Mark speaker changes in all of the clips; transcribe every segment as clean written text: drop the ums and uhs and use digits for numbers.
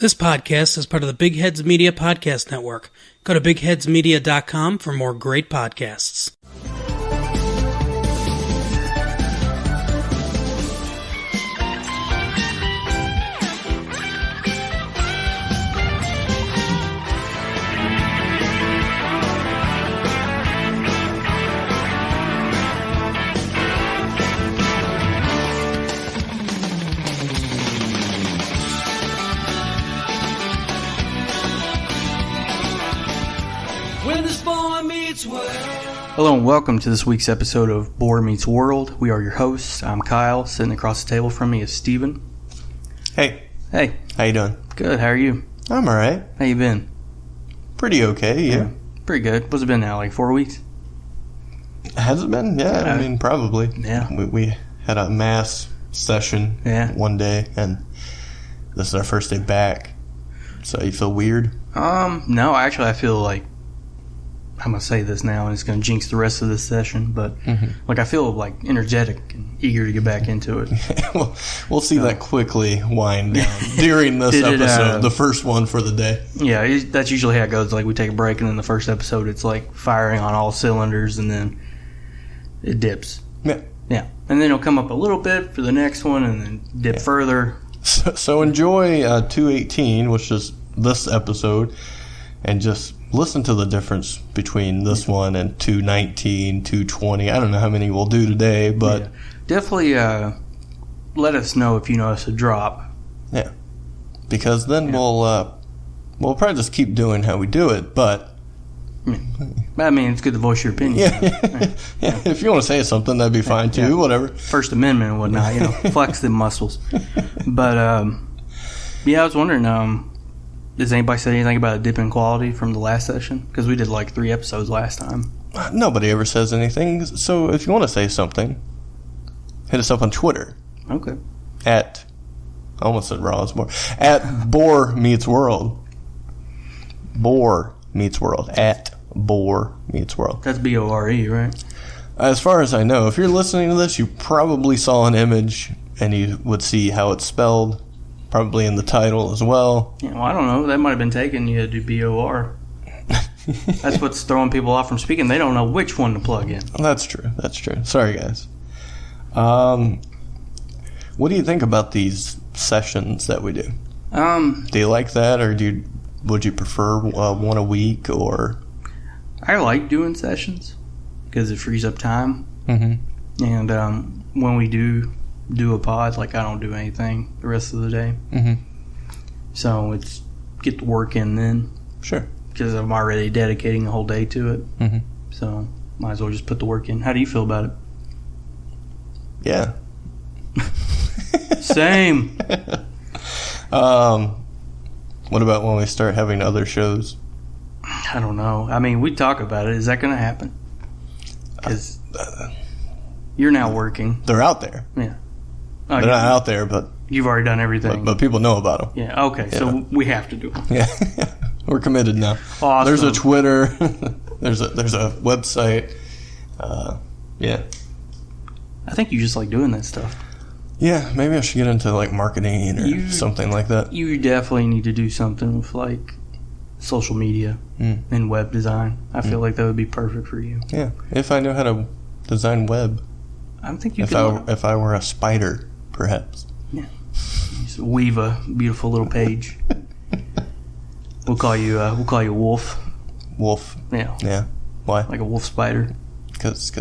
Speaker 1: This podcast is part of the Big Heads Media Podcast Network. Go to bigheadsmedia.com for more great podcasts.
Speaker 2: Hello and welcome to this week's episode of Boar Meets World. We are your hosts. I'm Kyle. Sitting across the table from me is Steven.
Speaker 3: Hey.
Speaker 2: Hey.
Speaker 3: How you doing?
Speaker 2: Good. How are you?
Speaker 3: I'm alright.
Speaker 2: How you been?
Speaker 3: Pretty okay, yeah.
Speaker 2: Pretty good. What's it been now, like 4 weeks?
Speaker 3: Has it been? Yeah, I mean, probably.
Speaker 2: Yeah.
Speaker 3: We had a mass session one day, and this is our first day back. So you feel weird?
Speaker 2: No, actually I feel like I'm going to say this now and it's going to jinx the rest of this session, but like I feel like energetic and eager to get back into it.
Speaker 3: Well, we'll see that quickly wind down during this episode, the first one for the day.
Speaker 2: Yeah, that's usually how it goes. Like we take a break and then the first episode it's like firing on all cylinders and then it dips.
Speaker 3: Yeah.
Speaker 2: Yeah. And then it'll come up a little bit for the next one and then dip further.
Speaker 3: So enjoy 218, which is this episode, and just listen to the difference between this one and 219, 220. I don't know how many we'll do today, but
Speaker 2: definitely let us know if you notice a drop.
Speaker 3: Yeah, because then we'll probably just keep doing how we do it. But
Speaker 2: I mean, it's good to voice your opinion.
Speaker 3: Yeah. If you want to say something, that'd be fine too. Whatever.
Speaker 2: First Amendment and whatnot, flex the muscles. But I was wondering. Does anybody say anything about a dip in quality from the last session? Because we did like 3 episodes last time.
Speaker 3: Nobody ever says anything. So if you want to say something, hit us up on Twitter.
Speaker 2: Okay.
Speaker 3: I almost said Rossmore. At Boar Meets World. Boar Meets World. At Boar Meets World.
Speaker 2: That's B-O-R-E, right?
Speaker 3: As far as I know, if you're listening to this, you probably saw an image and you would see how it's spelled. Probably in the title as well.
Speaker 2: Yeah, well, I don't know. That might have been taken. You had to do B-O-R. That's what's throwing people off from speaking. They don't know which one to plug in.
Speaker 3: That's true. Sorry, guys. What do you think about these sessions that we do? Do you like that, or would you prefer one a week? Or
Speaker 2: I like doing sessions because it frees up time. Mm-hmm. And when we do a pod, like I don't do anything the rest of the day. Mm-hmm. So it's get the work in then.
Speaker 3: Sure.
Speaker 2: Because I'm already dedicating a whole day to it. Mm-hmm. So might as well just put the work in. How do you feel about it?
Speaker 3: Yeah.
Speaker 2: Same.
Speaker 3: What about when we start having other shows?
Speaker 2: I don't know. I mean, we talk about it. Is that going to happen? Because you're now working.
Speaker 3: They're out there.
Speaker 2: Yeah.
Speaker 3: They're not out there, but
Speaker 2: you've already done everything.
Speaker 3: But people know about them.
Speaker 2: Yeah. Okay. Yeah. So we have to do them.
Speaker 3: Yeah. We're committed now.
Speaker 2: Awesome.
Speaker 3: There's a Twitter. there's a website. Yeah.
Speaker 2: I think you just like doing that stuff.
Speaker 3: Yeah. Maybe I should get into like marketing or something like that.
Speaker 2: You definitely need to do something with like social media and web design. I feel like that would be perfect for you.
Speaker 3: Yeah. If I know how to design web.
Speaker 2: I think you
Speaker 3: could. If I were a spider. Perhaps.
Speaker 2: Yeah. Just weave a beautiful little page. We'll call you Wolf.
Speaker 3: Wolf.
Speaker 2: Yeah.
Speaker 3: Yeah. Why?
Speaker 2: Like a wolf spider.
Speaker 3: Because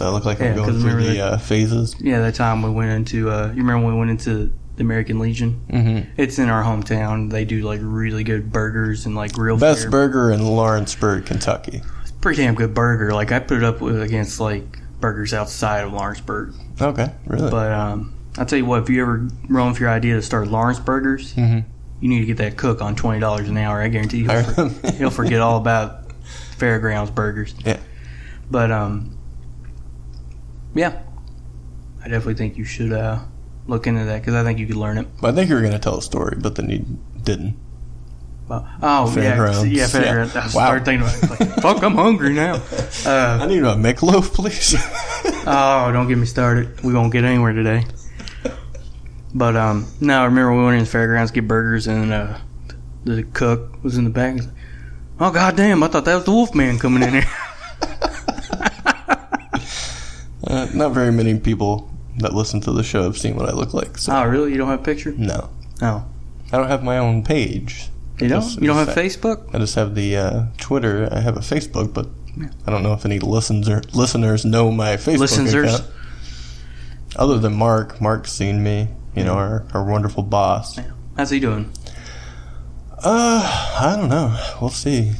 Speaker 3: I look like I'm going through the phases.
Speaker 2: Yeah, that time we went into. You remember when we went into the American Legion? Mm-hmm. It's in our hometown. They do like really good burgers and like real
Speaker 3: best burger in Lawrenceburg, Kentucky.
Speaker 2: It's a pretty damn good burger. Like I put it up against like burgers outside of Lawrenceburg.
Speaker 3: Okay, really?
Speaker 2: But I'll tell you what, if you ever run for your idea to start Lawrence Burgers, you need to get that cook on $20 an hour. I guarantee you he'll forget all about Fairgrounds Burgers.
Speaker 3: Yeah.
Speaker 2: But, yeah, I definitely think you should look into that because I think you could learn it.
Speaker 3: I think you were going to tell a story, but then you didn't.
Speaker 2: Fairgrounds. Yeah, Fairgrounds. I started thinking about it. Like, fuck, I'm hungry now.
Speaker 3: I need a McLoaf, please.
Speaker 2: Oh, don't get me started. We won't get anywhere today. But no, I remember we went in the fairgrounds to get burgers, and the cook was in the back. He's like, oh goddamn! I thought that was the Wolfman coming in here.
Speaker 3: Not very many people that listen to the show have seen what I look like. So.
Speaker 2: Oh, really? You don't have a picture?
Speaker 3: No.
Speaker 2: Oh.
Speaker 3: I don't have my own page.
Speaker 2: You don't? You don't have Facebook?
Speaker 3: I just have the Twitter. I have a Facebook, but I don't know if any listeners know my Facebook account. Other than Mark. Mark's seen me. You know, our wonderful boss.
Speaker 2: Yeah. How's he doing?
Speaker 3: I don't know. We'll see.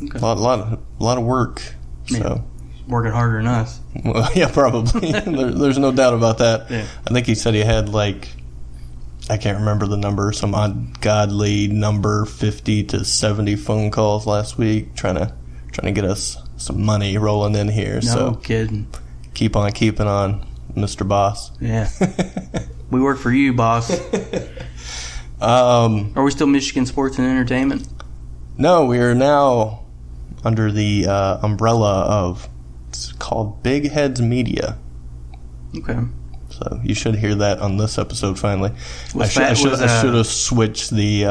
Speaker 2: Okay.
Speaker 3: A lot of work.
Speaker 2: Man,
Speaker 3: so
Speaker 2: working harder than us.
Speaker 3: Well, yeah, probably. There's no doubt about that.
Speaker 2: Yeah.
Speaker 3: I think he said he had I can't remember the number, some ungodly number, 50 to 70 phone calls last week, trying to get us some money rolling in here.
Speaker 2: No
Speaker 3: so
Speaker 2: kidding.
Speaker 3: Keep on keeping on, Mr. Boss.
Speaker 2: Yeah. We work for you, boss. Are we still Michigan Sports and Entertainment?
Speaker 3: No, we are now under the umbrella of, it's called Big Heads Media.
Speaker 2: Okay.
Speaker 3: So you should hear that on this episode finally. I should have switched the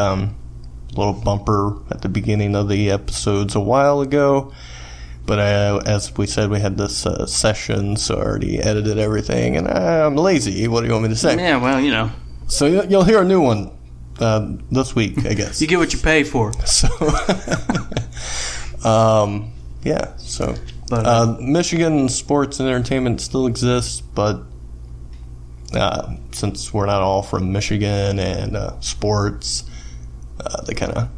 Speaker 3: little bumper at the beginning of the episodes a while ago. But as we said, we had this session, so I already edited everything. And I'm lazy. What do you want me to say?
Speaker 2: Yeah, well, you know.
Speaker 3: So you'll hear a new one this week, I guess.
Speaker 2: You get what you pay for.
Speaker 3: So, yeah. So, Michigan Sports and Entertainment still exists, but since we're not all from Michigan and sports, they kind of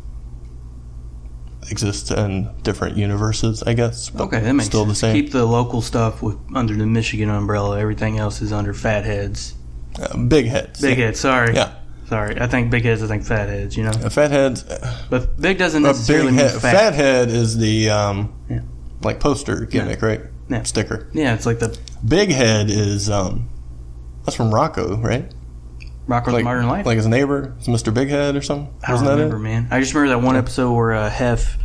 Speaker 3: exist in different universes, I guess. But
Speaker 2: okay, that makes
Speaker 3: still
Speaker 2: sense.
Speaker 3: The same.
Speaker 2: Keep the local stuff under the Michigan umbrella. Everything else is under Fatheads.
Speaker 3: Big Heads.
Speaker 2: Big Heads, sorry.
Speaker 3: Yeah.
Speaker 2: Sorry. I think Big Heads, I think Fatheads, you know?
Speaker 3: Fatheads.
Speaker 2: But Big doesn't necessarily mean fat.
Speaker 3: Fathead is the, poster gimmick, right?
Speaker 2: Yeah.
Speaker 3: Sticker.
Speaker 2: Yeah, it's like the...
Speaker 3: Big Head is, that's from Rocco, right?
Speaker 2: Rocco's Modern Life?
Speaker 3: Like his neighbor? It's Mr. Big Head or something?
Speaker 2: I don't remember, man. I just remember that one episode where Hef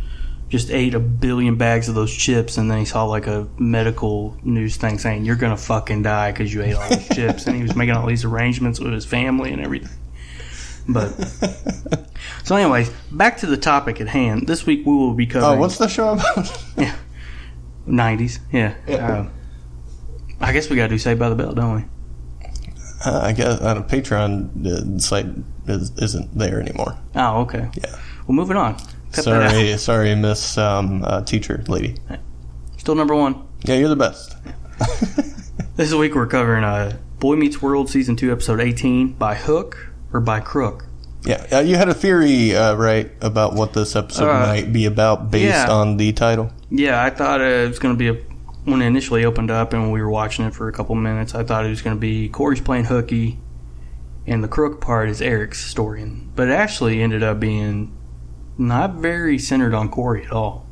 Speaker 2: just ate 1 billion bags of those chips, and then he saw like a medical news thing saying, you're going to fucking die because you ate all those chips. And he was making all these arrangements with his family and everything. But so anyways, back to the topic at hand. This week we will be covering...
Speaker 3: Oh, what's the show about?
Speaker 2: Yeah. 90s, yeah. I guess we got to do Saved by the Bell, don't we?
Speaker 3: I guess on a Patreon site isn't there anymore.
Speaker 2: Oh, okay.
Speaker 3: Yeah.
Speaker 2: Well, moving on.
Speaker 3: Sorry, Miss Teacher Lady.
Speaker 2: Still number 1.
Speaker 3: Yeah, you're the best.
Speaker 2: This week we're covering Boy Meets World Season 2, Episode 18, By Hook or By Crook.
Speaker 3: Yeah, you had a theory, right, about what this episode might be about based on the title?
Speaker 2: Yeah, I thought it was going to be when it initially opened up and we were watching it for a couple minutes, I thought it was going to be Corey's playing hooky and the crook part is Eric's story. But it actually ended up being not very centered on Corey at all.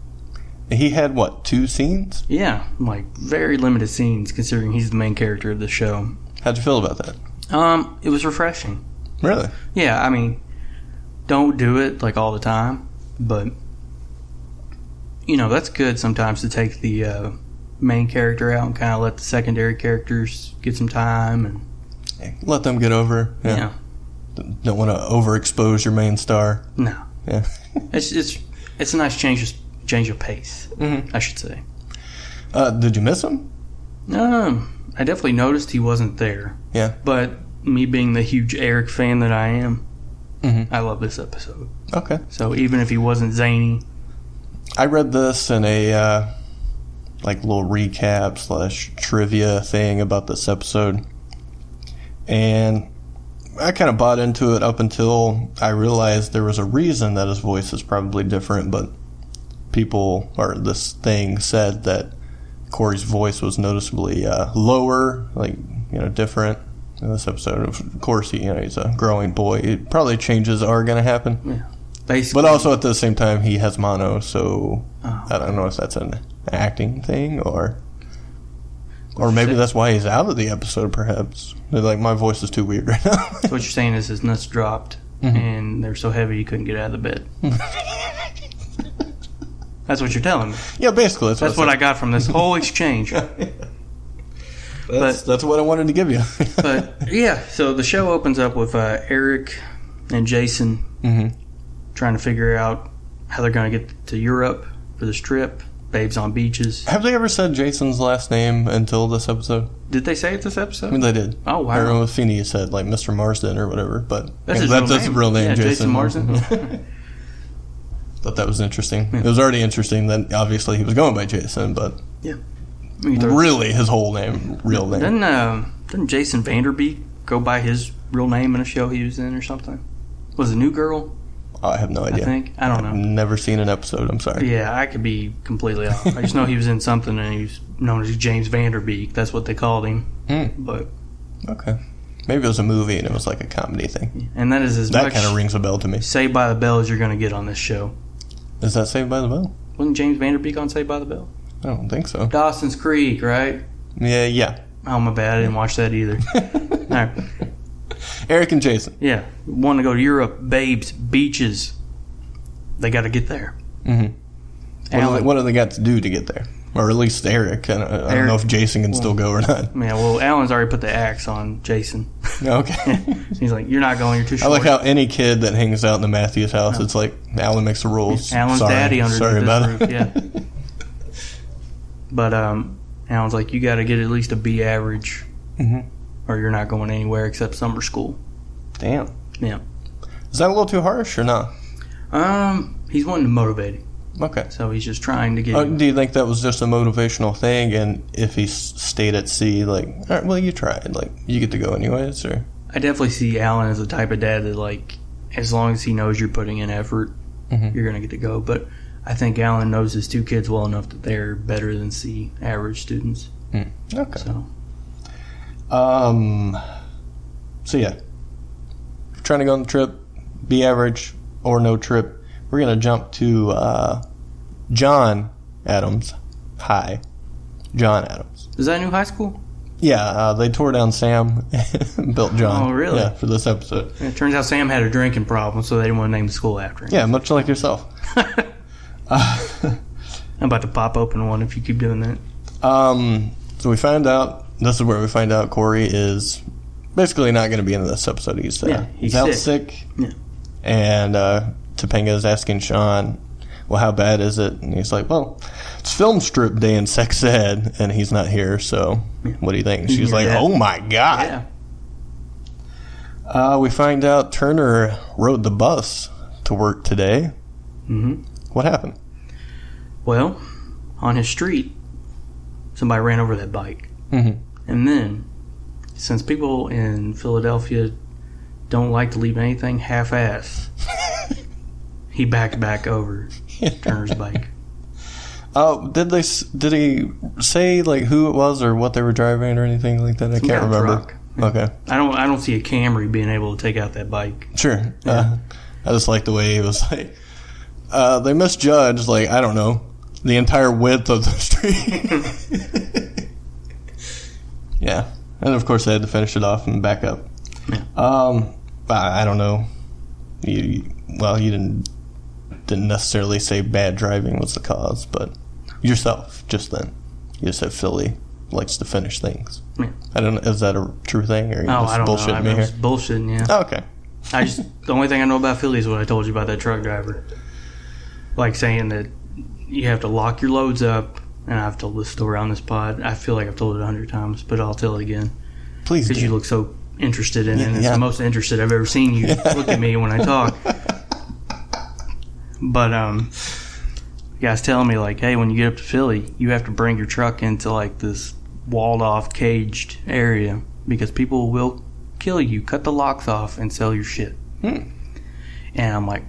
Speaker 3: He had, 2 scenes?
Speaker 2: Yeah, like very limited scenes considering he's the main character of the show.
Speaker 3: How'd you feel about that?
Speaker 2: It was refreshing.
Speaker 3: Really?
Speaker 2: Yeah, I mean, don't do it like all the time, but you know, that's good sometimes to take the main character out and kind of let the secondary characters get some time and
Speaker 3: let them get over. Yeah. Don't want to overexpose your main star.
Speaker 2: No.
Speaker 3: Yeah.
Speaker 2: it's a nice change of pace, I should say.
Speaker 3: Did you miss him?
Speaker 2: I definitely noticed he wasn't there.
Speaker 3: Yeah.
Speaker 2: But me being the huge Eric fan that I am, I love this episode.
Speaker 3: Okay.
Speaker 2: So even if he wasn't zany,
Speaker 3: I read this in a little recap / trivia thing about this episode, and I kind of bought into it up until I realized there was a reason that his voice is probably different, but people, or this thing, said that Corey's voice was noticeably lower, different in this episode. Of course, he's a growing boy. Probably changes are going to happen.
Speaker 2: Yeah. Basically.
Speaker 3: But also at the same time, he has mono, so I don't know if that's an acting thing or maybe that's why he's out of the episode, perhaps. They're like, my voice is too weird right now.
Speaker 2: So what you're saying is his nuts dropped and they're so heavy he couldn't get out of the bed. That's what you're telling me.
Speaker 3: Yeah, basically.
Speaker 2: That's what I got from this whole exchange.
Speaker 3: That's what I wanted to give you.
Speaker 2: But yeah, so the show opens up with Eric and Jason trying to figure out how they're going to get to Europe for this trip. Babes on beaches.
Speaker 3: Have they ever said Jason's last name until this episode?
Speaker 2: Did they say it this episode?
Speaker 3: I mean, they did.
Speaker 2: Oh, wow.
Speaker 3: I don't know if Feeney said, like, Mr. Marsden or whatever, but
Speaker 2: that's his
Speaker 3: real name,
Speaker 2: yeah,
Speaker 3: Jason
Speaker 2: Marsden.
Speaker 3: Thought that was interesting. Yeah. It was already interesting that obviously he was going by Jason, but really his whole name, real name.
Speaker 2: Didn't Jason Vanderbeek go by his real name in a show he was in or something? Was it New Girl?
Speaker 3: I have no idea.
Speaker 2: I don't know.
Speaker 3: I've never seen an episode. I'm sorry.
Speaker 2: Yeah, I could be completely off. I just know he was in something and he was known as James Vanderbeek. That's what they called him. But
Speaker 3: okay, maybe it was a movie and it was like a comedy thing.
Speaker 2: And that is
Speaker 3: that kind of rings a bell to me.
Speaker 2: Saved by the Bell as you're going to get on this show.
Speaker 3: Is that Saved by the Bell?
Speaker 2: Wasn't James Vanderbeek on Saved by the Bell?
Speaker 3: I don't think so.
Speaker 2: Dawson's Creek, right?
Speaker 3: Yeah.
Speaker 2: Oh, my bad. I didn't watch that either. All right.
Speaker 3: Eric and Jason.
Speaker 2: Yeah. Want to go to Europe, babes, beaches. They got to get there.
Speaker 3: What do they got to do to get there? Or at least Eric. I don't know if Jason can still go or not.
Speaker 2: Yeah, well, Alan's already put the axe on Jason.
Speaker 3: Okay.
Speaker 2: He's like, you're not going, you're too short.
Speaker 3: I like how any kid that hangs out in the Matthews house, it's like, Alan makes the rules.
Speaker 2: Alan's daddy underneath this roof, yeah.
Speaker 3: it.
Speaker 2: But Alan's like, you got to get at least a B average, or you're not going anywhere except summer school.
Speaker 3: Damn.
Speaker 2: Yeah.
Speaker 3: Is that a little too harsh or not?
Speaker 2: He's wanting to motivate him.
Speaker 3: Okay.
Speaker 2: So he's just trying to get him.
Speaker 3: Do you think that was just a motivational thing, and if he stayed at sea, like, all right, well, you tried, like, you get to go anyways, or?
Speaker 2: I definitely see Alan as the type of dad that, like, as long as he knows you're putting in effort, you're going to get to go. But I think Alan knows his two kids well enough that they're better than C average students.
Speaker 3: Okay. So yeah, trying to go on the trip, B average or no trip. We're going to jump to John Adams High. John Adams.
Speaker 2: Is that a new high school?
Speaker 3: Yeah, they tore down Sam and built John.
Speaker 2: Oh, really?
Speaker 3: Yeah, for this episode.
Speaker 2: It turns out Sam had a drinking problem, so they didn't want to name the school after him.
Speaker 3: Yeah, much like yourself.
Speaker 2: I'm about to pop open one if you keep doing that.
Speaker 3: So we find out, this is where we find out Corey is basically not going to be in this episode. He's out sick.
Speaker 2: Yeah.
Speaker 3: And Topanga is asking Sean, well, how bad is it? And he's like, well, it's film strip day in sex ed, and he's not here, so what do you think? And she's like, oh my God.
Speaker 2: Yeah.
Speaker 3: We find out Turner rode the bus to work today. What happened?
Speaker 2: Well, on his street, somebody ran over that bike. And then, since people in Philadelphia don't like to leave anything half-assed, he backed back over Turner's bike.
Speaker 3: Did he say like who it was or what they were driving or anything like that? I can't remember.
Speaker 2: Truck.
Speaker 3: Okay.
Speaker 2: I don't see a Camry being able to take out that bike.
Speaker 3: Sure.
Speaker 2: Yeah.
Speaker 3: I just like the way he was like, they misjudged, like, I don't know, the entire width of the street. Yeah. And of course they had to finish it off and back up.
Speaker 2: Yeah.
Speaker 3: I don't know. You didn't necessarily say bad driving was the cause, but yourself just then. You just said Philly likes to finish things.
Speaker 2: Yeah.
Speaker 3: I don't know. Is that a true thing, or are you just
Speaker 2: I don't
Speaker 3: bullshitting
Speaker 2: know.
Speaker 3: me here?
Speaker 2: Just bullshitting, yeah.
Speaker 3: Oh, okay.
Speaker 2: The only thing I know about Philly is what I told you about that truck driver. Like saying that you have to lock your loads up, and I've told this story on this pod. I feel like I've told it 100 times, but I'll tell it again.
Speaker 3: Please do.
Speaker 2: Because you look so interested in it, and it's the most interested I've ever seen you look at me when I talk. But the guy's telling me, like, hey, when you get up to Philly, you have to bring your truck into, like, this walled-off, caged area because people will kill you, cut the locks off, and sell your shit. And I'm like,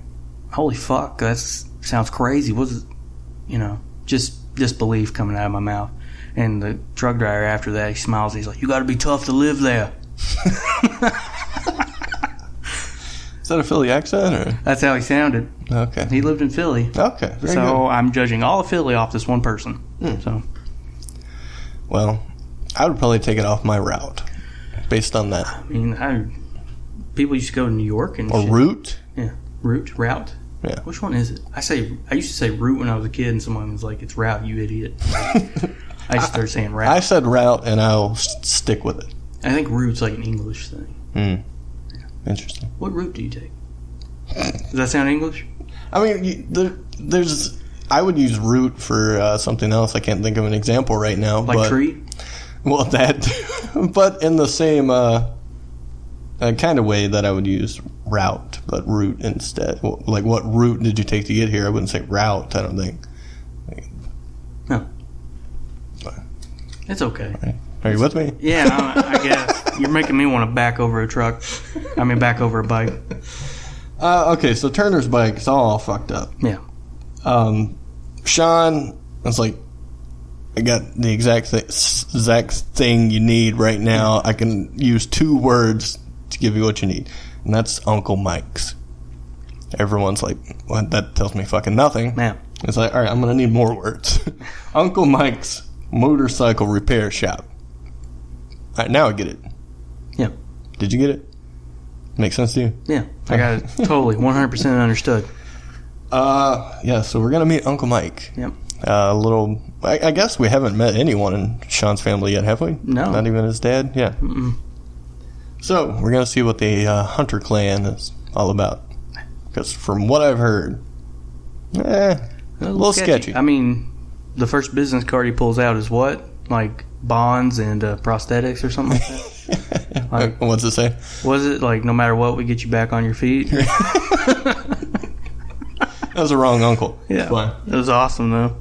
Speaker 2: holy fuck, that sounds crazy. What's it? Just disbelief coming out of my mouth. And the truck driver after that, he smiles. He's like, you got to be tough to live there.
Speaker 3: Is that a Philly accent? Or?
Speaker 2: That's how he sounded.
Speaker 3: Okay.
Speaker 2: He lived in Philly.
Speaker 3: Okay. Very
Speaker 2: so
Speaker 3: good.
Speaker 2: I'm judging all of Philly off this one person. So,
Speaker 3: well, I would probably take it off my route based on that.
Speaker 2: I mean, people used to go to New York and
Speaker 3: or
Speaker 2: shit.
Speaker 3: route.
Speaker 2: Yeah, route.
Speaker 3: Yeah.
Speaker 2: Which one is it? I used to say route when I was a kid, and someone was like, "It's route, you idiot." I just started saying route.
Speaker 3: I said route, and I'll stick with it.
Speaker 2: I think route's like an English thing.
Speaker 3: Yeah. Interesting.
Speaker 2: What route do you take? Does that sound English?
Speaker 3: I mean, there's... I would use route for something else. I can't think of an example right now.
Speaker 2: Like tree?
Speaker 3: Well, that... but in the same kind of way that I would use route, but route instead. Like, what route did you take to get here? I wouldn't say route, I don't think.
Speaker 2: No. It's okay.
Speaker 3: Right. Are you with me?
Speaker 2: Yeah, I guess. You're making me want to back over a truck. Back over a bike.
Speaker 3: Okay, so Turner's bike is all fucked up.
Speaker 2: Yeah.
Speaker 3: Sean, it's like, I got the exact thing you need right now. I can use 2 words to give you what you need, and that's Uncle Mike's. Everyone's like, well, that tells me fucking nothing.
Speaker 2: Yeah.
Speaker 3: It's like, all right, I'm going to need more words. Uncle Mike's motorcycle repair shop. All right, now I get it.
Speaker 2: Yeah.
Speaker 3: Did you get it? Make sense to you?
Speaker 2: Yeah, I got it totally, 100% understood.
Speaker 3: Yeah, so we're going to meet Uncle Mike.
Speaker 2: Yep.
Speaker 3: I guess we haven't met anyone in Sean's family yet, have we?
Speaker 2: No.
Speaker 3: Not even his dad? Yeah.
Speaker 2: Mm-mm.
Speaker 3: So, we're going to see what the Hunter clan is all about. Because from what I've heard, a little sketchy.
Speaker 2: I mean, the first business card he pulls out is what? Like bonds and prosthetics or something like that? Like,
Speaker 3: what's it say?
Speaker 2: Was it like, no matter what, we get you back on your feet?
Speaker 3: That was a wrong uncle.
Speaker 2: Yeah. It was awesome, though.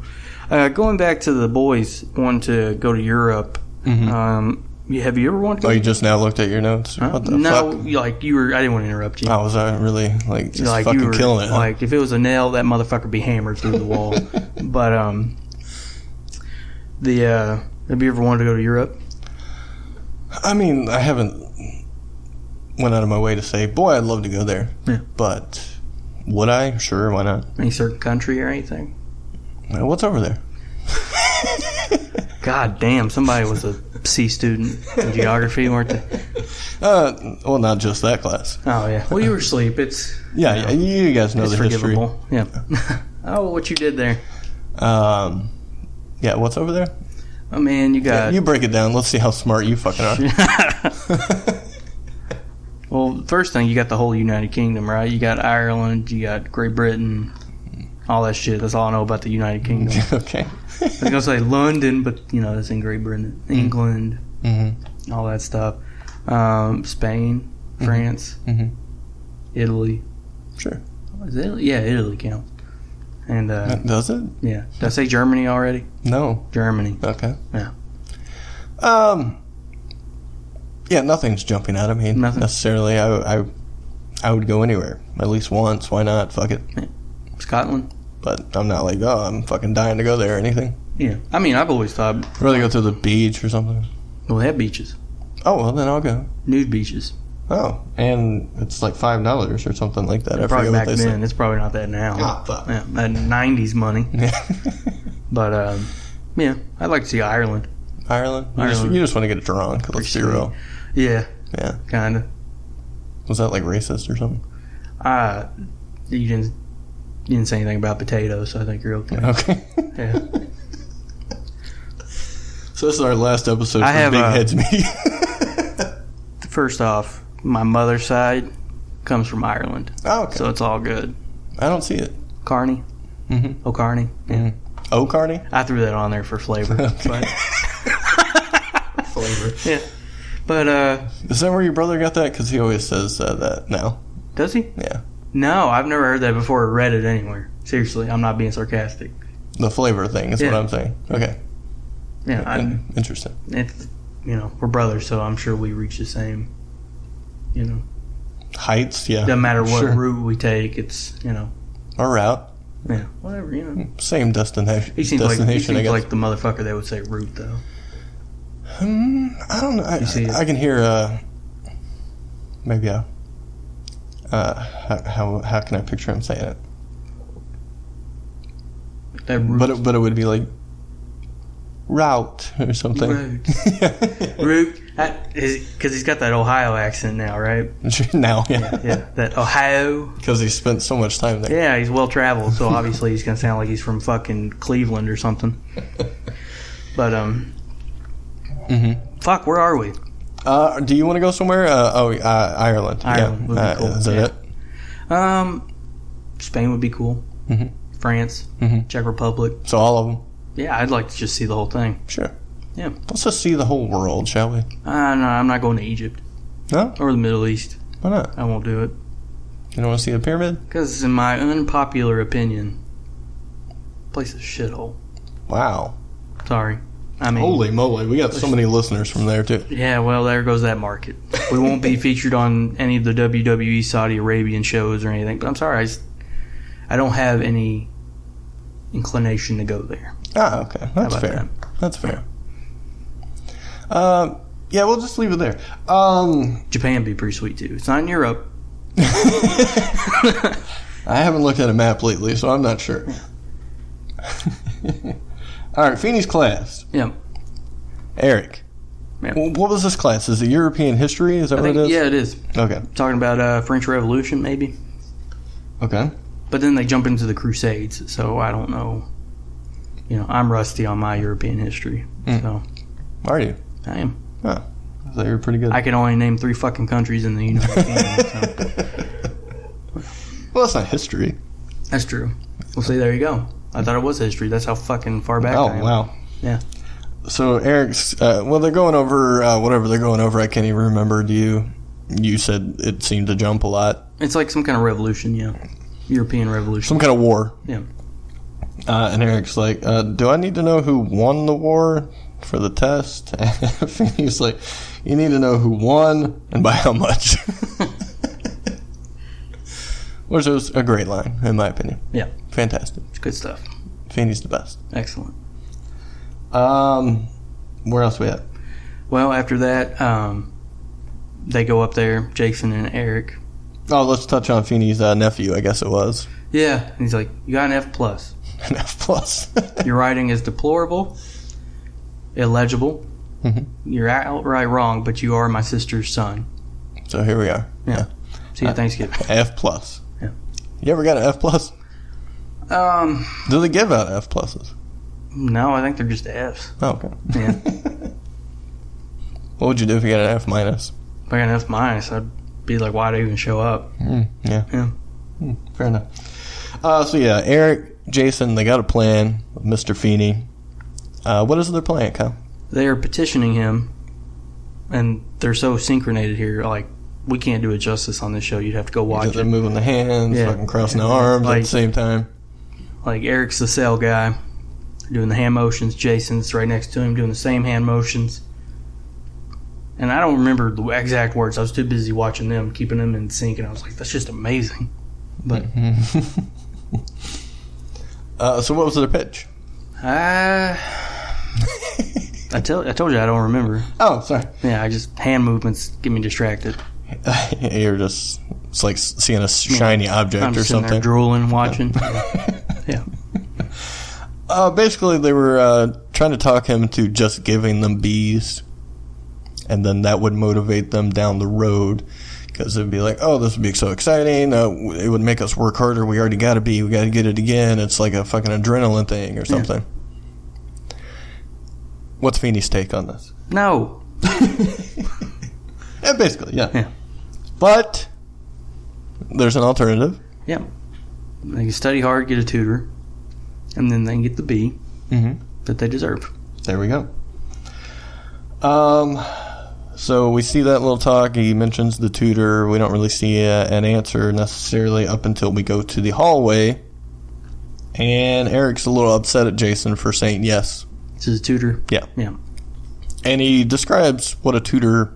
Speaker 2: Going back to the boys wanting to go to Europe, have you ever wanted to go?
Speaker 3: Oh, you just now looked at your notes? What the fuck?
Speaker 2: Like you were, I didn't want to interrupt you.
Speaker 3: I was really, like, just
Speaker 2: like
Speaker 3: fucking
Speaker 2: you were,
Speaker 3: killing it. Huh?
Speaker 2: Like, if it was a nail, that motherfucker would be hammered through the wall. But, have you ever wanted to go to Europe?
Speaker 3: I mean, I haven't went out of my way to say, boy, I'd love to go there.
Speaker 2: Yeah.
Speaker 3: But would I? Sure, why not?
Speaker 2: Any certain country or anything?
Speaker 3: Well, what's over there?
Speaker 2: God damn, somebody was a C student in geography, weren't they?
Speaker 3: Well, not just that class.
Speaker 2: Oh, yeah. Well, you were asleep. It's...
Speaker 3: Yeah, you guys know
Speaker 2: it's
Speaker 3: the history.
Speaker 2: forgivable. Yeah. Oh, what you did there.
Speaker 3: Yeah, what's over there?
Speaker 2: Oh, man, you got...
Speaker 3: Yeah, you break it down. Let's see how smart you fucking are.
Speaker 2: Well, first thing, you got the whole United Kingdom, right? You got Ireland, you got Great Britain, all that shit. That's all I know about the United Kingdom.
Speaker 3: Okay.
Speaker 2: I was going to say London, but, that's in Great Britain. England, all that stuff. Spain, France, Italy.
Speaker 3: Sure.
Speaker 2: Is Italy? Yeah, Italy counts. And
Speaker 3: does it?
Speaker 2: Yeah. Did I say Germany already?
Speaker 3: No.
Speaker 2: Germany.
Speaker 3: Okay.
Speaker 2: Yeah.
Speaker 3: Yeah, nothing's jumping out at me necessarily. I would go anywhere at least once. Why not? Fuck it.
Speaker 2: Yeah. Scotland.
Speaker 3: But I'm not like, I'm fucking dying to go there or anything.
Speaker 2: Yeah. I mean, I've always thought...
Speaker 3: I'd rather go to the beach or something.
Speaker 2: Well, they have beaches.
Speaker 3: Oh, well, then I'll go.
Speaker 2: Nude beaches.
Speaker 3: Oh, and it's like $5 or something like that.
Speaker 2: I probably back then. It's probably not that now.
Speaker 3: Ah, fuck.
Speaker 2: Yeah, that 90s money.
Speaker 3: Yeah.
Speaker 2: But, yeah, I'd like to see Ireland.
Speaker 3: Ireland? You just want to get drunk, let's be real.
Speaker 2: Yeah.
Speaker 3: Yeah.
Speaker 2: Kind of.
Speaker 3: Was that like racist or something?
Speaker 2: You didn't say anything about potatoes, so I think you're okay.
Speaker 3: Okay.
Speaker 2: Yeah.
Speaker 3: So this is our last episode for Big Heads Media.
Speaker 2: First off, my mother's side comes from Ireland.
Speaker 3: Oh, okay.
Speaker 2: So it's all good.
Speaker 3: I don't see it.
Speaker 2: Carney.
Speaker 3: Mm-hmm.
Speaker 2: O'Carney. Yeah.
Speaker 3: O'Carney?
Speaker 2: I threw that on there for flavor.
Speaker 3: Okay.
Speaker 2: But flavor. Yeah. But,
Speaker 3: is that where your brother got that? Because he always says that now.
Speaker 2: Does he?
Speaker 3: Yeah.
Speaker 2: No, I've never heard that before or read it anywhere. Seriously, I'm not being sarcastic.
Speaker 3: The flavor thing is what I'm saying. Okay.
Speaker 2: Yeah.
Speaker 3: Interesting.
Speaker 2: It's, we're brothers, so I'm sure we reach the same,
Speaker 3: heights, yeah.
Speaker 2: Doesn't matter what route we take, it's,
Speaker 3: Or route.
Speaker 2: Yeah, whatever,
Speaker 3: Same destination.
Speaker 2: He seems like the motherfucker that would say route, though.
Speaker 3: I don't know. I can hear, maybe how can I picture him saying it? But it would be like route or something.
Speaker 2: Route. Because he's got that Ohio accent now, right?
Speaker 3: Now, yeah.
Speaker 2: Yeah, that Ohio.
Speaker 3: Because he spent so much time there.
Speaker 2: Yeah, he's well traveled, so obviously he's going to sound like he's from fucking Cleveland or something. But fuck, where are we?
Speaker 3: Do you want to go somewhere? Ireland.
Speaker 2: Ireland would be cool.
Speaker 3: Is that
Speaker 2: it? Spain would be cool.
Speaker 3: Mm-hmm.
Speaker 2: France, Czech Republic.
Speaker 3: So all of them.
Speaker 2: Yeah, I'd like to just see the whole thing.
Speaker 3: Sure.
Speaker 2: Yeah.
Speaker 3: Let's just see the whole world, shall we?
Speaker 2: No, I'm not going to Egypt.
Speaker 3: No?
Speaker 2: Or the Middle East.
Speaker 3: Why not?
Speaker 2: I won't do it.
Speaker 3: You don't want to see the pyramid?
Speaker 2: Because in my unpopular opinion, place is a shithole.
Speaker 3: Wow.
Speaker 2: Sorry. I mean,
Speaker 3: holy moly, we got so many listeners from there too.
Speaker 2: Yeah, well, there goes that market. We won't be featured on any of the WWE Saudi Arabian shows or anything. But I'm sorry, I don't have any inclination to go there.
Speaker 3: Ah, okay. That's fair.
Speaker 2: That?
Speaker 3: That's fair. Yeah, we'll just leave it there.
Speaker 2: Japan would be pretty sweet too. It's not in Europe.
Speaker 3: I haven't looked at a map lately, so I'm not sure. All right, Feeney's class.
Speaker 2: Yeah.
Speaker 3: Eric.
Speaker 2: Yeah.
Speaker 3: What was this class? Is it European history? Is that what it is?
Speaker 2: Yeah, it is.
Speaker 3: Okay.
Speaker 2: Talking about French Revolution, maybe.
Speaker 3: Okay.
Speaker 2: But then they jump into the Crusades, so I don't know. You know, I'm rusty on my European history. So.
Speaker 3: Are you?
Speaker 2: I am.
Speaker 3: Oh, I thought you were pretty good.
Speaker 2: I can only name 3 fucking countries in the United Kingdom. So.
Speaker 3: Well, that's not history.
Speaker 2: That's true. Well, see, there you go. I thought it was history. That's how fucking far back I am.
Speaker 3: Oh, wow.
Speaker 2: Yeah.
Speaker 3: So, Eric's, they're going over, whatever they're going over, I can't even remember. You said it seemed to jump a lot.
Speaker 2: It's like some kind of revolution, yeah. European revolution.
Speaker 3: Some kind of war.
Speaker 2: Yeah.
Speaker 3: And Eric's like, do I need to know who won the war for the test? And he's like, you need to know who won and by how much. Which was a great line, in my opinion.
Speaker 2: Yeah.
Speaker 3: Fantastic.
Speaker 2: It's good stuff.
Speaker 3: Feeney's the best.
Speaker 2: Excellent.
Speaker 3: Where else we at?
Speaker 2: Well, after that, they go up there, Jason and Eric.
Speaker 3: Oh, let's touch on Feeney's nephew, I guess it was.
Speaker 2: Yeah. And he's like, you got an F+.
Speaker 3: An F+.
Speaker 2: Your writing is deplorable, illegible.
Speaker 3: Mm-hmm.
Speaker 2: You're outright wrong, but you are my sister's son.
Speaker 3: So here we are.
Speaker 2: Yeah. See you at Thanksgiving.
Speaker 3: F+.
Speaker 2: Yeah.
Speaker 3: You ever got an F+? Do they give out F+?
Speaker 2: No, I think they're just Fs.
Speaker 3: Oh, okay.
Speaker 2: Yeah.
Speaker 3: What would you do if you got an F-?
Speaker 2: If I got an F-, I'd be like, why'd I even show up?
Speaker 3: Yeah. Fair enough. So yeah, Eric, Jason, they got a plan with Mr. Feeney. What is their plan, Kyle?
Speaker 2: They are petitioning him, and they're so synchronated here, like, we can't do it justice on this show. You'd have to go watch it.
Speaker 3: They're moving the hands, fucking crossing the arms at the same time.
Speaker 2: Like, Eric's the cell guy, doing the hand motions. Jason's right next to him doing the same hand motions. And I don't remember the exact words. I was too busy watching them, keeping them in sync, and I was like, that's just amazing. But
Speaker 3: so what was their pitch?
Speaker 2: I told you I don't remember.
Speaker 3: Oh, sorry.
Speaker 2: Yeah, hand movements get me distracted.
Speaker 3: You're just, it's like seeing a shiny object
Speaker 2: I'm
Speaker 3: or
Speaker 2: just sitting
Speaker 3: something.
Speaker 2: there drooling, watching. Yeah.
Speaker 3: Basically, they were trying to talk him to just giving them bees, and then that would motivate them down the road, because it'd be like, oh, this would be so exciting. It would make us work harder. We already got a bee. We got to get it again. It's like a fucking adrenaline thing or something. Yeah. What's Feeney's take on this?
Speaker 2: No.
Speaker 3: Yeah, basically, yeah. But there's an alternative.
Speaker 2: Yeah. They can study hard, get a tutor, and then they can get the B that they deserve.
Speaker 3: There we go. So we see that little talk. He mentions the tutor. We don't really see an answer necessarily up until we go to the hallway. And Eric's a little upset at Jason for saying yes.
Speaker 2: This is a tutor?
Speaker 3: Yeah.
Speaker 2: Yeah.
Speaker 3: And he describes what a tutor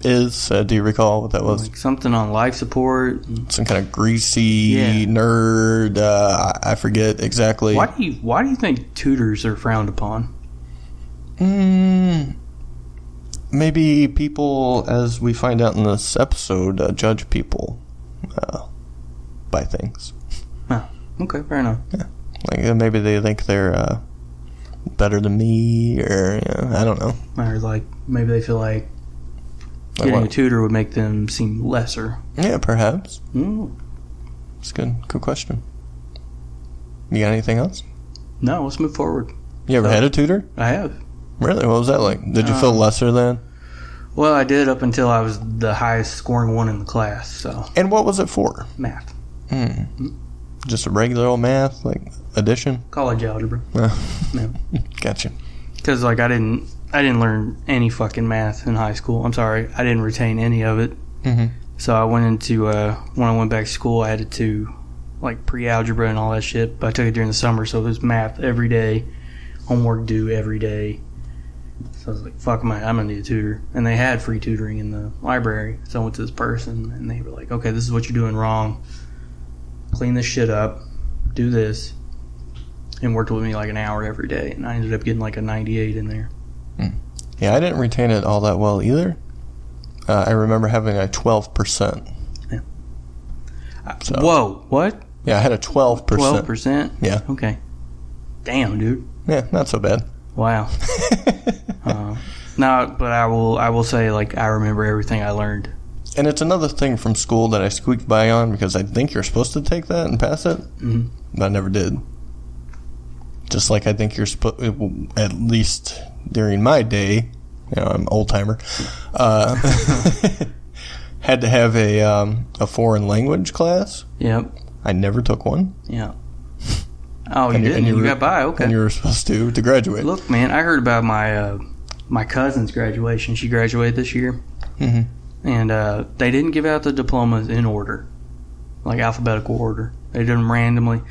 Speaker 3: is. Do you recall what that was?
Speaker 2: Like something on life support.
Speaker 3: Some kind of greasy nerd. I forget exactly.
Speaker 2: Why do you think tutors are frowned upon?
Speaker 3: Maybe people, as we find out in this episode, judge people by things.
Speaker 2: Oh, okay, fair enough.
Speaker 3: Yeah. Like maybe they think they're better than me, or I don't know.
Speaker 2: Or like maybe they feel like getting a tutor would make them seem lesser.
Speaker 3: Yeah, perhaps. It's a good question. You got anything else?
Speaker 2: No, let's move forward.
Speaker 3: You ever had a tutor?
Speaker 2: I have.
Speaker 3: Really? What was that like? Did you feel lesser then?
Speaker 2: Well, I did up until I was the highest scoring one in the class. So.
Speaker 3: And what was it for?
Speaker 2: Math.
Speaker 3: Just a regular old math, like addition?
Speaker 2: College algebra.
Speaker 3: Yeah. Gotcha.
Speaker 2: Because like I didn't learn any fucking math in high school. I'm sorry, I didn't retain any of it. So I went into when I went back to school, I had to do like pre-algebra and all that shit. But I took it during the summer, so it was math every day, homework due every day. So I was like, fuck, I'm gonna need a tutor. And they had free tutoring in the library. So I went to this person, and they were like, okay, this is what you're doing wrong. Clean this shit up. Do this. And worked with me like an hour every day. And I ended up getting like a 98 in there.
Speaker 3: Yeah, I didn't retain it all that well either. I remember having a 12%.
Speaker 2: Yeah.
Speaker 3: So,
Speaker 2: whoa, what?
Speaker 3: Yeah, I had a 12%.
Speaker 2: 12%?
Speaker 3: Yeah.
Speaker 2: Okay. Damn, dude.
Speaker 3: Yeah, not so bad.
Speaker 2: Wow. No, but I will say, like, I remember everything I learned.
Speaker 3: And it's another thing from school that I squeaked by on because I think you're supposed to take that and pass it. But I never did. Just like I think you're supposed, at least during my day, I'm old timer, had to have a foreign language class.
Speaker 2: Yep.
Speaker 3: I never took one.
Speaker 2: Yeah. Oh, you didn't? You got by, okay.
Speaker 3: And you were supposed to graduate.
Speaker 2: Look, man, I heard about my cousin's graduation. She graduated this year. And they didn't give out the diplomas in order, like alphabetical order. They did them randomly.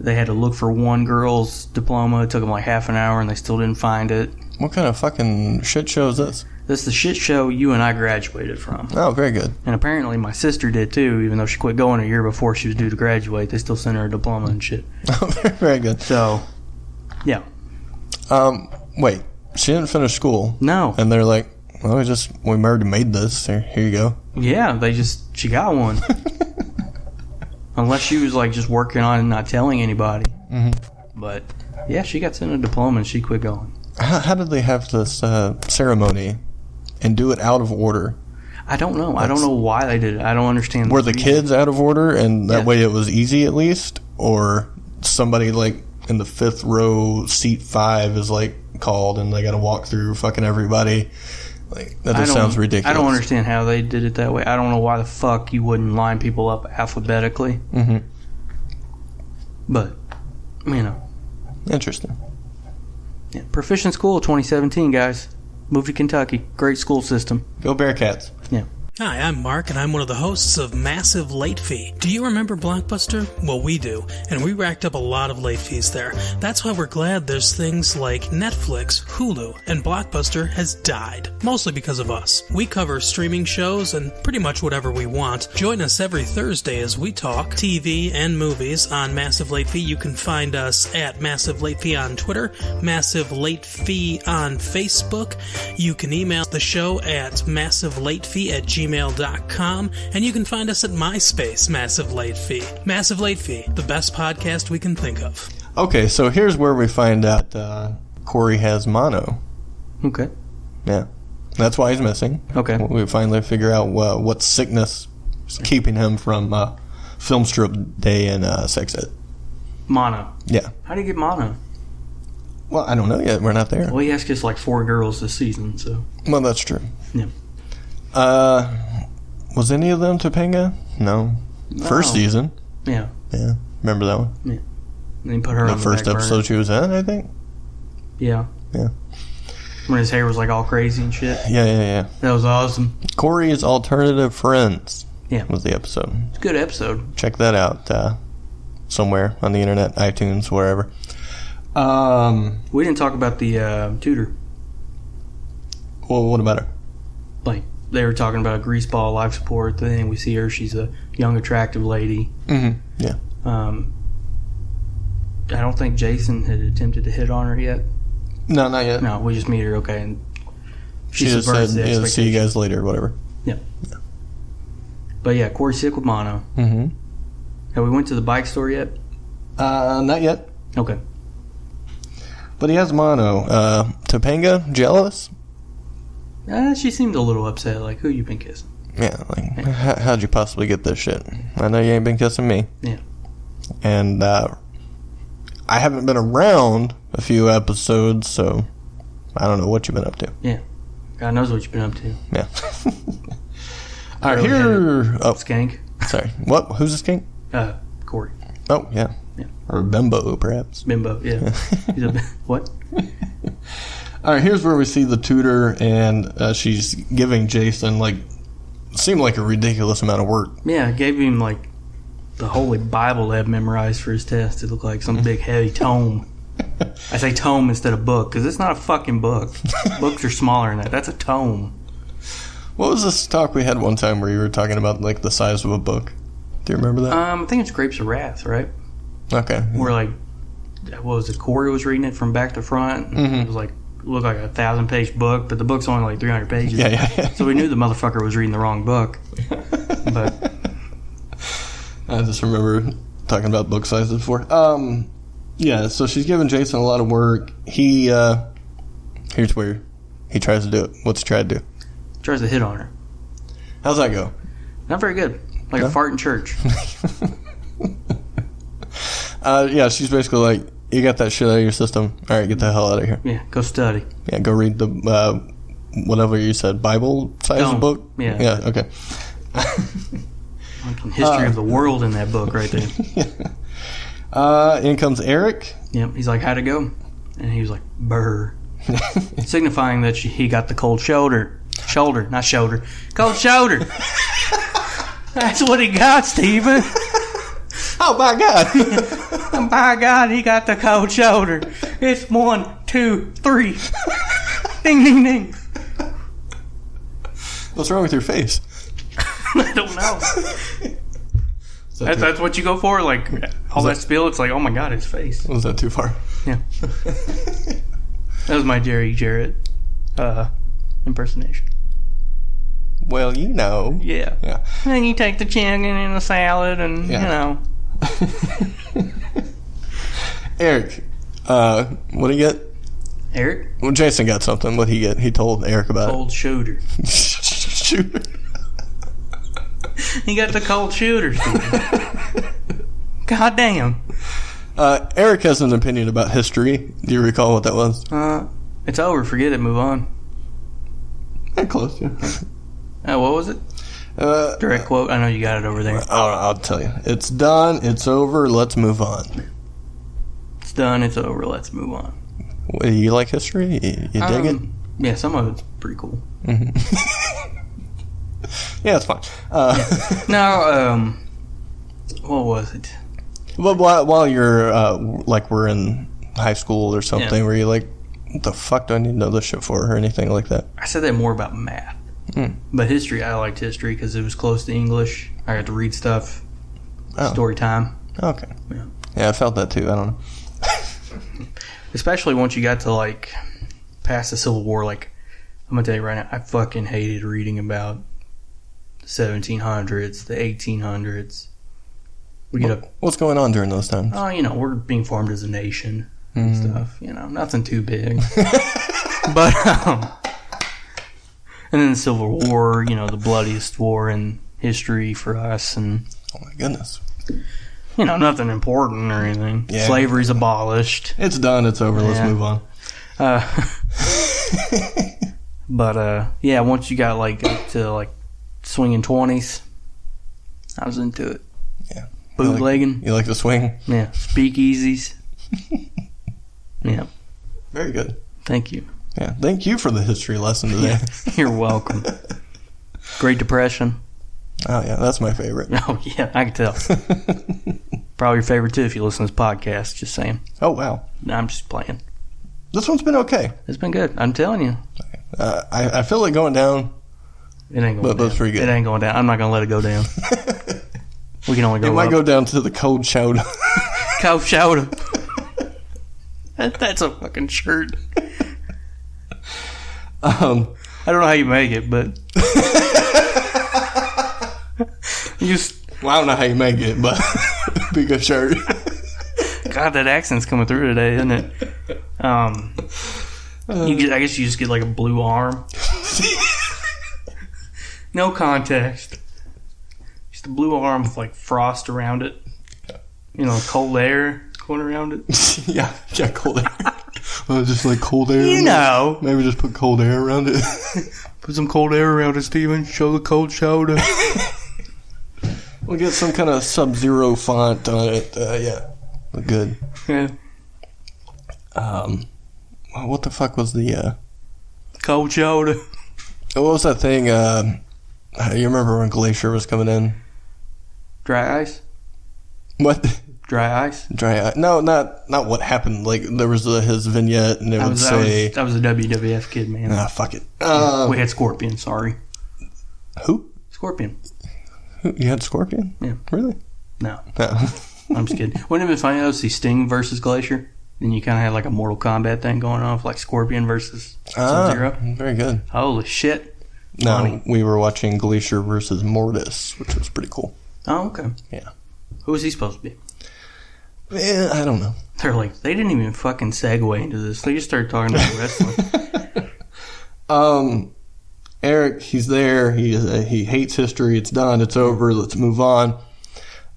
Speaker 2: They had to look for one girl's diploma. It took them like half an hour, and they still didn't find it.
Speaker 3: What kind of fucking shit show is this?
Speaker 2: This is the shit show you and I graduated from.
Speaker 3: Oh, very good.
Speaker 2: And apparently my sister did too, even though she quit going a year before she was due to graduate. They still sent her a diploma and shit.
Speaker 3: Oh, very, very good.
Speaker 2: So, yeah.
Speaker 3: Wait, she didn't finish school.
Speaker 2: No.
Speaker 3: And they're like, well, we already made this. Here you go.
Speaker 2: Yeah, she got one. Unless she was like just working on it and not telling anybody. But yeah, she got sent a diploma and she quit going.
Speaker 3: How did they have this ceremony and do it out of order?
Speaker 2: I don't know. I don't know why they did it. I don't understand.
Speaker 3: Were the kids out of order and that way it was easy at least? Or somebody like in the 5th row, seat 5 is like called and they got to walk through fucking everybody? Like, that just sounds ridiculous. I
Speaker 2: don't understand how they did it that way. I don't know why the fuck you wouldn't line people up alphabetically. But,
Speaker 3: Interesting.
Speaker 2: Yeah, Proficient School 2017, guys. Moved to Kentucky. Great school system.
Speaker 3: Go Bearcats.
Speaker 2: Yeah.
Speaker 1: Hi, I'm Mark, and I'm one of the hosts of Massive Late Fee. Do you remember Blockbuster? Well, we do, and we racked up a lot of late fees there. That's why we're glad there's things like Netflix, Hulu, and Blockbuster has died, mostly because of us. We cover streaming shows and pretty much whatever we want. Join us every Thursday as we talk TV and movies on Massive Late Fee. You can find us at Massive Late Fee on Twitter, Massive Late Fee on Facebook. You can email the show at massivelatefee@gmail.com, and you can find us at MySpace, Massive Late Fee. Massive Late Fee, the best podcast we can think of.
Speaker 3: Okay, so here's where we find out Corey has mono.
Speaker 2: Okay.
Speaker 3: Yeah. That's why he's missing.
Speaker 2: Okay.
Speaker 3: We finally figure out what sickness is keeping him from film strip day and sex ed.
Speaker 2: Mono.
Speaker 3: Yeah.
Speaker 2: How do you get mono?
Speaker 3: Well, I don't know yet. We're not there.
Speaker 2: Well, he has kissed like 4 girls this season, so.
Speaker 3: Well, that's true.
Speaker 2: Yeah.
Speaker 3: Was any of them Topanga? No. First season.
Speaker 2: Yeah.
Speaker 3: Yeah. Remember that one?
Speaker 2: Yeah. And he put her on the
Speaker 3: first
Speaker 2: back
Speaker 3: episode
Speaker 2: burner.
Speaker 3: she was in, I think.
Speaker 2: Yeah.
Speaker 3: Yeah.
Speaker 2: When his hair was like all crazy and shit.
Speaker 3: Yeah.
Speaker 2: That was awesome.
Speaker 3: Corey's Alternative Friends.
Speaker 2: Yeah.
Speaker 3: Was the episode.
Speaker 2: It's a good episode.
Speaker 3: Check that out somewhere on the internet, iTunes, wherever.
Speaker 2: We didn't talk about the tutor.
Speaker 3: Well, what about her?
Speaker 2: Like, they were talking about a greaseball life support thing. We see her. She's a young, attractive lady.
Speaker 3: Mm-hmm. Yeah.
Speaker 2: I don't think Jason had attempted to hit on her yet.
Speaker 3: No, not yet.
Speaker 2: No, we just meet her, okay, and
Speaker 3: she just said, see you guys later, whatever.
Speaker 2: Yeah. But yeah, Corey's sick with mono.
Speaker 3: Mm-hmm.
Speaker 2: Have we went to the bike store yet?
Speaker 3: Not yet.
Speaker 2: Okay.
Speaker 3: But he has mono. Topanga, jealous?
Speaker 2: She seemed a little upset, like, who you been kissing?
Speaker 3: Yeah, like, how'd you possibly get this shit? I know you ain't been kissing me.
Speaker 2: Yeah.
Speaker 3: And I haven't been around a few episodes, so I don't know what you've been up to.
Speaker 2: Yeah. God knows what you've been up to.
Speaker 3: Yeah. All right, here... Oh,
Speaker 2: Skank.
Speaker 3: Sorry. What? Who's the skank?
Speaker 2: Corey.
Speaker 3: Oh, yeah. Or Bimbo, perhaps.
Speaker 2: Bimbo, yeah. He's a... What?
Speaker 3: All right, here's where we see the tutor, and she's giving Jason, like, seemed like a ridiculous amount of work.
Speaker 2: Yeah, gave him, like, the Holy Bible to have memorized for his test. It looked like some big, heavy tome. I say tome instead of book, because it's not a fucking book. Books are smaller than that. That's a tome.
Speaker 3: What was this talk we had one time where you were talking about, like, the size of a book? Do you remember that?
Speaker 2: I think it's Grapes of Wrath, right?
Speaker 3: Okay.
Speaker 2: Where, like, what was it? Corey was reading it from back to front.
Speaker 3: Mm-hmm.
Speaker 2: It was, like, looked like a 1,000-page book, but the book's only, like, 300 pages.
Speaker 3: Yeah.
Speaker 2: So we knew the motherfucker was reading the wrong book. But
Speaker 3: I just remember talking about book sizes before. Yeah, so she's giving Jason a lot of work. Here's where he tries to do it. What's he try to do?
Speaker 2: tries to hit on her.
Speaker 3: How's that go?
Speaker 2: Not very good. Like a fart in church.
Speaker 3: Yeah, she's basically like, you got that shit out of your system. All right, get the hell out of here.
Speaker 2: Yeah, go study.
Speaker 3: Yeah, go read the, whatever you said, Bible-sized book?
Speaker 2: Yeah.
Speaker 3: Yeah, okay.
Speaker 2: History of the world in that book right there.
Speaker 3: In comes Eric.
Speaker 2: Yep, he's like, how'd it go? And he was like, burr. Signifying that he got the cold shoulder. Shoulder, not shoulder. Cold shoulder. That's what he got, Stephen.
Speaker 3: Oh, my God.
Speaker 2: By God, he got the cold shoulder. It's 1, 2, 3. Ding, ding, ding.
Speaker 3: What's wrong with your face?
Speaker 2: I don't know. That's what you go for? Like, all that spill, it's like, oh my God, his face.
Speaker 3: Was that too far?
Speaker 2: Yeah. That was my Jerry Jarrett impersonation.
Speaker 3: Well, you know.
Speaker 2: Yeah. And you take the chicken and the salad and, you know.
Speaker 3: Eric, what did he get?
Speaker 2: Eric?
Speaker 3: Well, Jason got something. What did he get? He told Eric about
Speaker 2: cold shooter.
Speaker 3: Shooter.
Speaker 2: He got the cold shooter, Steve. God damn.
Speaker 3: Eric has an opinion about history. Do you recall what that was?
Speaker 2: It's over. Forget it. Move on.
Speaker 3: Close, yeah.
Speaker 2: What was it? Direct quote. I know you got it over there.
Speaker 3: I'll tell you. It's done. It's over. Let's move on.
Speaker 2: It's done. It's over. Let's move on.
Speaker 3: Well, you like history? You dig it?
Speaker 2: Yeah, some of it's pretty cool.
Speaker 3: Mm-hmm. Yeah, it's fine.
Speaker 2: No, what was it?
Speaker 3: Well, while you're, like, we're in high school or something, where you're like, what the fuck do I need to know this shit for, or anything like that?
Speaker 2: I said that more about math. But history, I liked history because it was close to English. I got to read stuff. Story time.
Speaker 3: Okay. Yeah, I felt that too. I don't know.
Speaker 2: Especially once you got to, like, past the Civil War. Like, I'm going to tell you right now, I fucking hated reading about the 1700s, the 1800s. We get up.
Speaker 3: What's going on during those times?
Speaker 2: Oh, you know, we're being formed as a nation and stuff. You know, nothing too big. But, and then the Civil War, you know, the bloodiest war in history for us. And,
Speaker 3: oh, my goodness.
Speaker 2: You know, nothing important or anything. Yeah. Slavery's abolished.
Speaker 3: It's done. It's over. Let's move on.
Speaker 2: But, yeah, once you got, like, up to, like, swinging 20s, I was into it.
Speaker 3: Yeah.
Speaker 2: Bootlegging.
Speaker 3: You like the swing?
Speaker 2: Yeah. Speakeasies. Yeah.
Speaker 3: Very good.
Speaker 2: Thank you.
Speaker 3: Yeah. Thank you for the history lesson today.
Speaker 2: You're welcome. Great Depression.
Speaker 3: Oh, yeah. That's my favorite.
Speaker 2: Oh, yeah. I can tell. Probably your favorite, too, if you listen to this podcast. Just saying.
Speaker 3: Oh, wow.
Speaker 2: No, I'm just playing.
Speaker 3: This one's been okay.
Speaker 2: It's been good. I'm telling you.
Speaker 3: I feel it going down.
Speaker 2: It ain't going down.
Speaker 3: But it's pretty good.
Speaker 2: It ain't going down. I'm not going to let it go down. We can only go up.
Speaker 3: It might go down to the cold shoulder.
Speaker 2: Cold shoulder. That's a fucking shirt. I don't know how you make it, but
Speaker 3: well, I don't know how you make it, but be a good shirt.
Speaker 2: God, that accent's coming through today, isn't it? I guess you just get like a blue arm. No context. Just a blue arm with like frost around it. You know, cold air. going around it.
Speaker 3: yeah, cold air. Just like cold air.
Speaker 2: You know.
Speaker 3: Maybe just put cold air around it.
Speaker 2: Put some cold air around it, Steven. Show the cold shoulder.
Speaker 3: We'll get some kind of Sub-Zero font on it. Yeah. Good.
Speaker 2: Yeah.
Speaker 3: What the fuck was the...
Speaker 2: Cold shoulder.
Speaker 3: What was that thing? You remember when Glacier was coming in?
Speaker 2: Dry ice?
Speaker 3: What?
Speaker 2: Dry ice?
Speaker 3: Dry ice. No, not what happened. Like, there was his vignette, and it would say...
Speaker 2: I was a WWF kid, man.
Speaker 3: Fuck it.
Speaker 2: We had Scorpion, sorry.
Speaker 3: Who?
Speaker 2: Scorpion.
Speaker 3: You had Scorpion?
Speaker 2: Yeah.
Speaker 3: Really?
Speaker 2: No. I'm just kidding. Wouldn't it be funny, though, to see Sting versus Glacier? Then you kind of had like a Mortal Kombat thing going on, like Scorpion versus Sub-Zero.
Speaker 3: Very good.
Speaker 2: Holy shit.
Speaker 3: No,
Speaker 2: Funny.
Speaker 3: we were watching Glacier versus Mortis, which was pretty cool.
Speaker 2: Oh, okay.
Speaker 3: Yeah.
Speaker 2: Who was he supposed to be?
Speaker 3: I don't know.
Speaker 2: They're like, they didn't even fucking segue into this. They just started talking about wrestling.
Speaker 3: Eric, he's there. He hates history. It's done. It's over. Let's move on.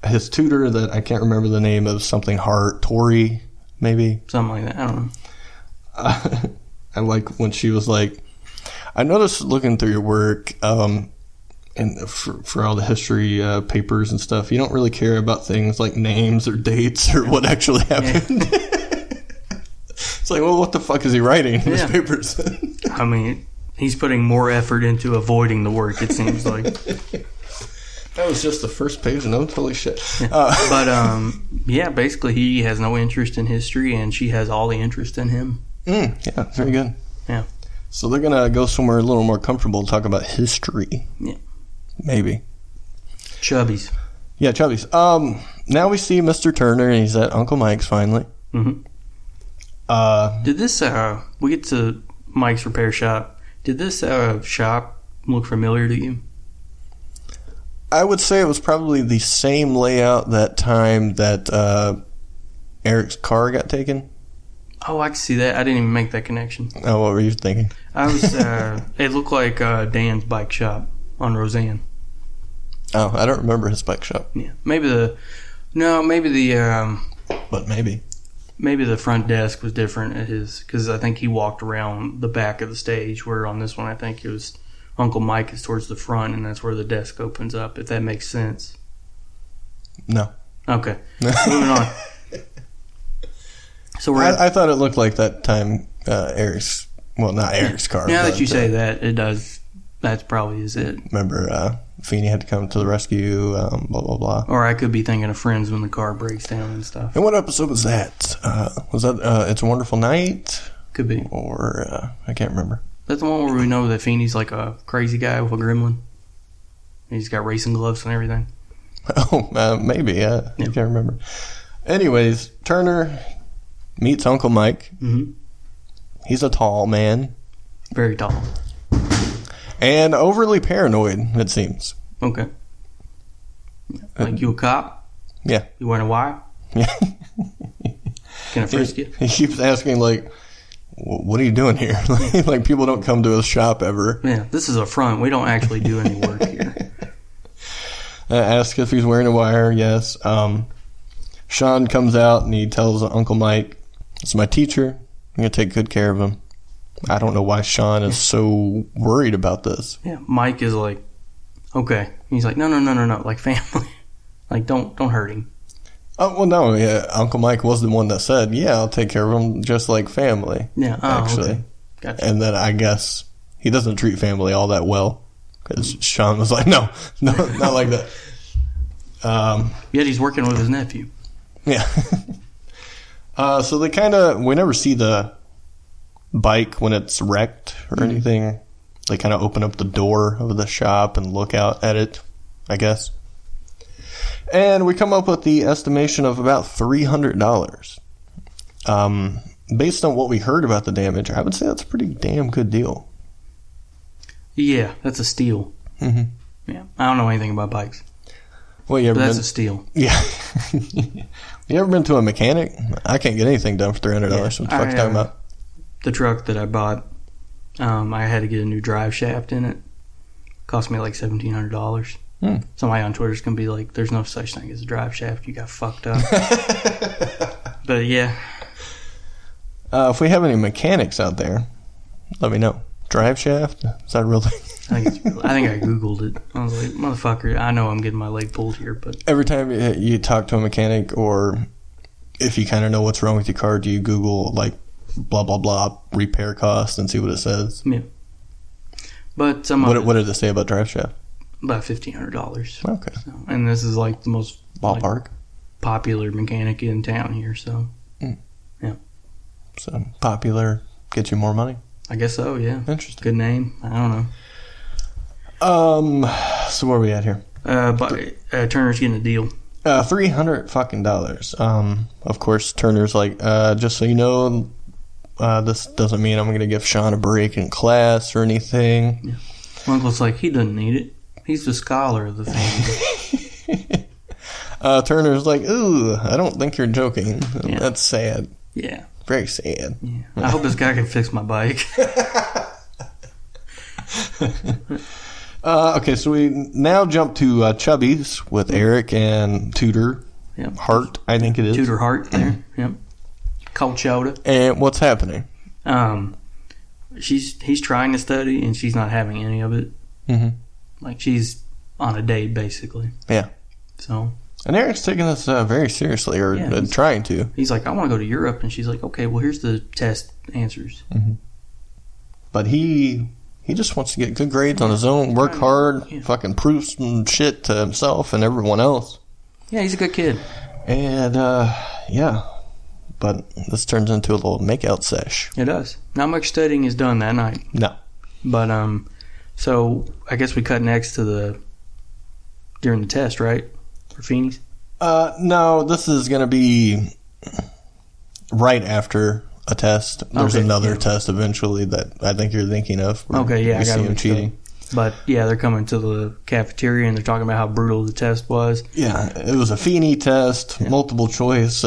Speaker 3: His tutor, that I can't remember the name of, something Hart, Tori, maybe.
Speaker 2: Something like that. I don't know.
Speaker 3: I like when she was like, I noticed looking through your work, and for all the history papers and stuff, you don't really care about things like names or dates or what actually happened. Yeah. It's like, well, what the fuck is he writing in his papers?
Speaker 2: I mean, he's putting more effort into avoiding the work, it seems like.
Speaker 3: That was just the first page of notes. Holy shit.
Speaker 2: Yeah. Basically he has no interest in history and she has all the interest in him.
Speaker 3: Yeah, very good.
Speaker 2: Yeah.
Speaker 3: So they're going to go somewhere a little more comfortable to talk about history. Yeah. Maybe.
Speaker 2: Chubbies.
Speaker 3: Yeah, Chubbies. Now we see Mr. Turner, and he's at Uncle Mike's finally.
Speaker 2: Mm-hmm. Did this, we get to Mike's repair shop. Did this shop look familiar to you?
Speaker 3: I would say it was probably the same layout that time that Eric's car got taken.
Speaker 2: Oh, I can see that. I didn't even make that connection.
Speaker 3: Oh, what were you thinking?
Speaker 2: I was. It looked like Dan's bike shop on Roseanne.
Speaker 3: Oh, I don't remember his bike shop.
Speaker 2: Yeah, maybe the front desk was different at his, because I think he walked around the back of the stage. Where on this one, I think it was Uncle Mike is towards the front, and that's where the desk opens up. If that makes sense.
Speaker 3: No.
Speaker 2: Okay. Moving on. So
Speaker 3: I thought it looked like that time Eric's, well, not Eric's car.
Speaker 2: Now that you say that, it does. That's probably is it.
Speaker 3: Remember, Feeney had to come to the rescue, blah, blah, blah.
Speaker 2: Or I could be thinking of Friends when the car breaks down and stuff.
Speaker 3: And what episode was that? Was that It's a Wonderful Night?
Speaker 2: Could be.
Speaker 3: Or, I can't remember.
Speaker 2: That's the one where we know that Feeney's like a crazy guy with a gremlin. He's got racing gloves and everything.
Speaker 3: Oh, maybe, yeah. I can't remember. Anyways, Turner meets Uncle Mike. Mm-hmm. He's a tall man.
Speaker 2: Very tall.
Speaker 3: And overly paranoid, it seems.
Speaker 2: Okay. Like you a cop?
Speaker 3: Yeah.
Speaker 2: You wearing a wire?
Speaker 3: Yeah.
Speaker 2: Can I frisk you?
Speaker 3: He keeps asking, like, what are you doing here? Like, people don't come to his shop ever.
Speaker 2: Yeah, this is a front. We don't actually do any work here.
Speaker 3: Ask if he's wearing a wire, yes. Sean comes out and he tells Uncle Mike, it's my teacher. I'm going to take good care of him. I don't know why Sean is so worried about this.
Speaker 2: Yeah, Mike is like, okay. He's like, no, like family. Like, don't hurt him.
Speaker 3: Oh, well, no, yeah. Uncle Mike was the one that said, yeah, I'll take care of him just like family.
Speaker 2: Yeah,
Speaker 3: actually.
Speaker 2: Okay. Gotcha.
Speaker 3: And then I guess he doesn't treat family all that well because Sean was like, no, not like that.
Speaker 2: Yet he's working with his nephew.
Speaker 3: Yeah. So they we never see the bike when it's wrecked or anything. They kind of open up the door of the shop and look out at it, I guess. And we come up with the estimation of about $300. Based on what we heard about the damage, I would say that's a pretty damn good deal.
Speaker 2: Yeah, that's a steal. Mm-hmm. Yeah, I don't know anything about bikes.
Speaker 3: Well,
Speaker 2: that's a steal.
Speaker 3: Yeah. You ever been to a mechanic? I can't get anything done for $300. Yeah, what the fuck are you talking about?
Speaker 2: The truck that I bought, I had to get a new drive shaft in it. Cost me like $1,700. Somebody on Twitter's going to be like, there's no such thing as a drive shaft. You got fucked up. But yeah.
Speaker 3: If we have any mechanics out there, let me know. Drive shaft? Is that a real thing?
Speaker 2: I think I Googled it. I was like, motherfucker, I know I'm getting my leg pulled here, but...
Speaker 3: Every time you talk to a mechanic, or if you kind of know what's wrong with your car, do you Google, like, blah, blah, blah, repair cost and see what it says?
Speaker 2: Yeah. But
Speaker 3: what did it say about drive shaft?
Speaker 2: About $1,500.
Speaker 3: Okay.
Speaker 2: So, and this is, like, the most...
Speaker 3: Ballpark?
Speaker 2: Like, popular mechanic in town here, so... Yeah.
Speaker 3: So, popular, get you more money?
Speaker 2: I guess so, yeah.
Speaker 3: Interesting.
Speaker 2: Good name. I don't know.
Speaker 3: So where are we at here?
Speaker 2: Turner's getting a deal.
Speaker 3: $300 fucking dollars. Of course, Turner's like, just so you know, this doesn't mean I'm going to give Sean a break in class or anything.
Speaker 2: Yeah. My uncle's like, he doesn't need it. He's the scholar of the family.
Speaker 3: Turner's like, ooh, I don't think you're joking.
Speaker 2: Yeah.
Speaker 3: That's sad.
Speaker 2: Yeah.
Speaker 3: Very sad.
Speaker 2: Yeah. I hope this guy can fix my bike.
Speaker 3: Okay, so we now jump to Chubby's with Eric and Tudor.
Speaker 2: Yep.
Speaker 3: Hart, I think it is.
Speaker 2: Tudor Hart there. Yep. Cold shoulder.
Speaker 3: And what's happening?
Speaker 2: He's trying to study and she's not having any of it.
Speaker 3: Mm-hmm.
Speaker 2: Like she's on a date basically.
Speaker 3: Yeah.
Speaker 2: So.
Speaker 3: And Eric's taking this very seriously, or trying to.
Speaker 2: He's like, I want to go to Europe, and she's like, okay, well here's the test answers.
Speaker 3: Mm-hmm. But he just wants to get good grades on his own, work hard, fucking prove some shit to himself and everyone else.
Speaker 2: Yeah, he's a good kid.
Speaker 3: And, yeah. But this turns into a little makeout sesh.
Speaker 2: It does. Not much studying is done that night.
Speaker 3: No.
Speaker 2: But, so I guess we cut next to during the test, right? For Feeney's?
Speaker 3: No, this is going to be right after a test. There's another test eventually that I think you're thinking of.
Speaker 2: Okay, yeah, I got him
Speaker 3: cheating.
Speaker 2: But yeah, they're coming to the cafeteria and they're talking about how brutal the test was.
Speaker 3: Yeah, it was a Feeney test, multiple choice,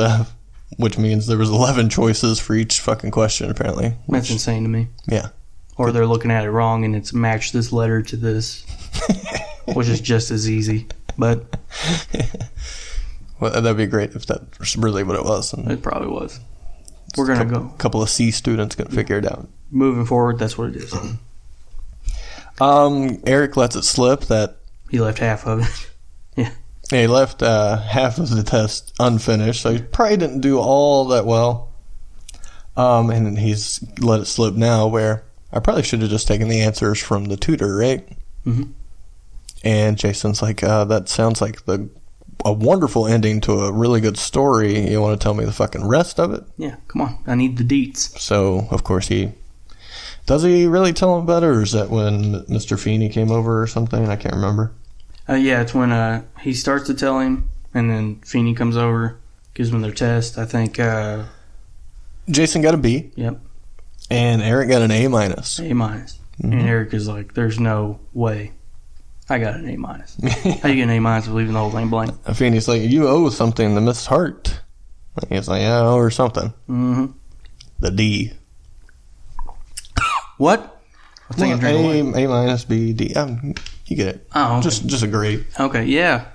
Speaker 3: which means there was 11 choices for each fucking question apparently.
Speaker 2: That's insane to me.
Speaker 3: Yeah.
Speaker 2: Or they're looking at it wrong and it's match this letter to this, which is just as easy. But
Speaker 3: well, that'd be great if that's really what it was. And
Speaker 2: it probably was. We're going to go.
Speaker 3: A couple of C students can figure it out.
Speaker 2: Moving forward, that's what it is.
Speaker 3: Eric lets it slip that
Speaker 2: he left half of it. Yeah.
Speaker 3: He left half of the test unfinished, so he probably didn't do all that well. And he's let it slip now where I probably should have just taken the answers from the tutor, right?
Speaker 2: Mm-hmm.
Speaker 3: And Jason's like, that sounds like a wonderful ending to a really good story. You want to tell me the fucking rest of it?
Speaker 2: Yeah, come on. I need the deets.
Speaker 3: So, of course, does he really tell him about it, or is that when Mr. Feeney came over or something? I can't remember.
Speaker 2: Yeah, it's when he starts to tell him, and then Feeney comes over, gives them their test. I think...
Speaker 3: Jason got a B.
Speaker 2: Yep.
Speaker 3: And Eric got an A-. A-.
Speaker 2: Mm-hmm. And Eric is like, there's no way. I got an A-. How you get an A- for leaving the whole thing blank?
Speaker 3: Feeney's like, you owe something to Miss Hart. And he's like, yeah, I owe her something.
Speaker 2: Mm-hmm.
Speaker 3: The D.
Speaker 2: What?
Speaker 3: A-, B, D. You get it.
Speaker 2: Oh, okay.
Speaker 3: Just a grade.
Speaker 2: Okay, yeah.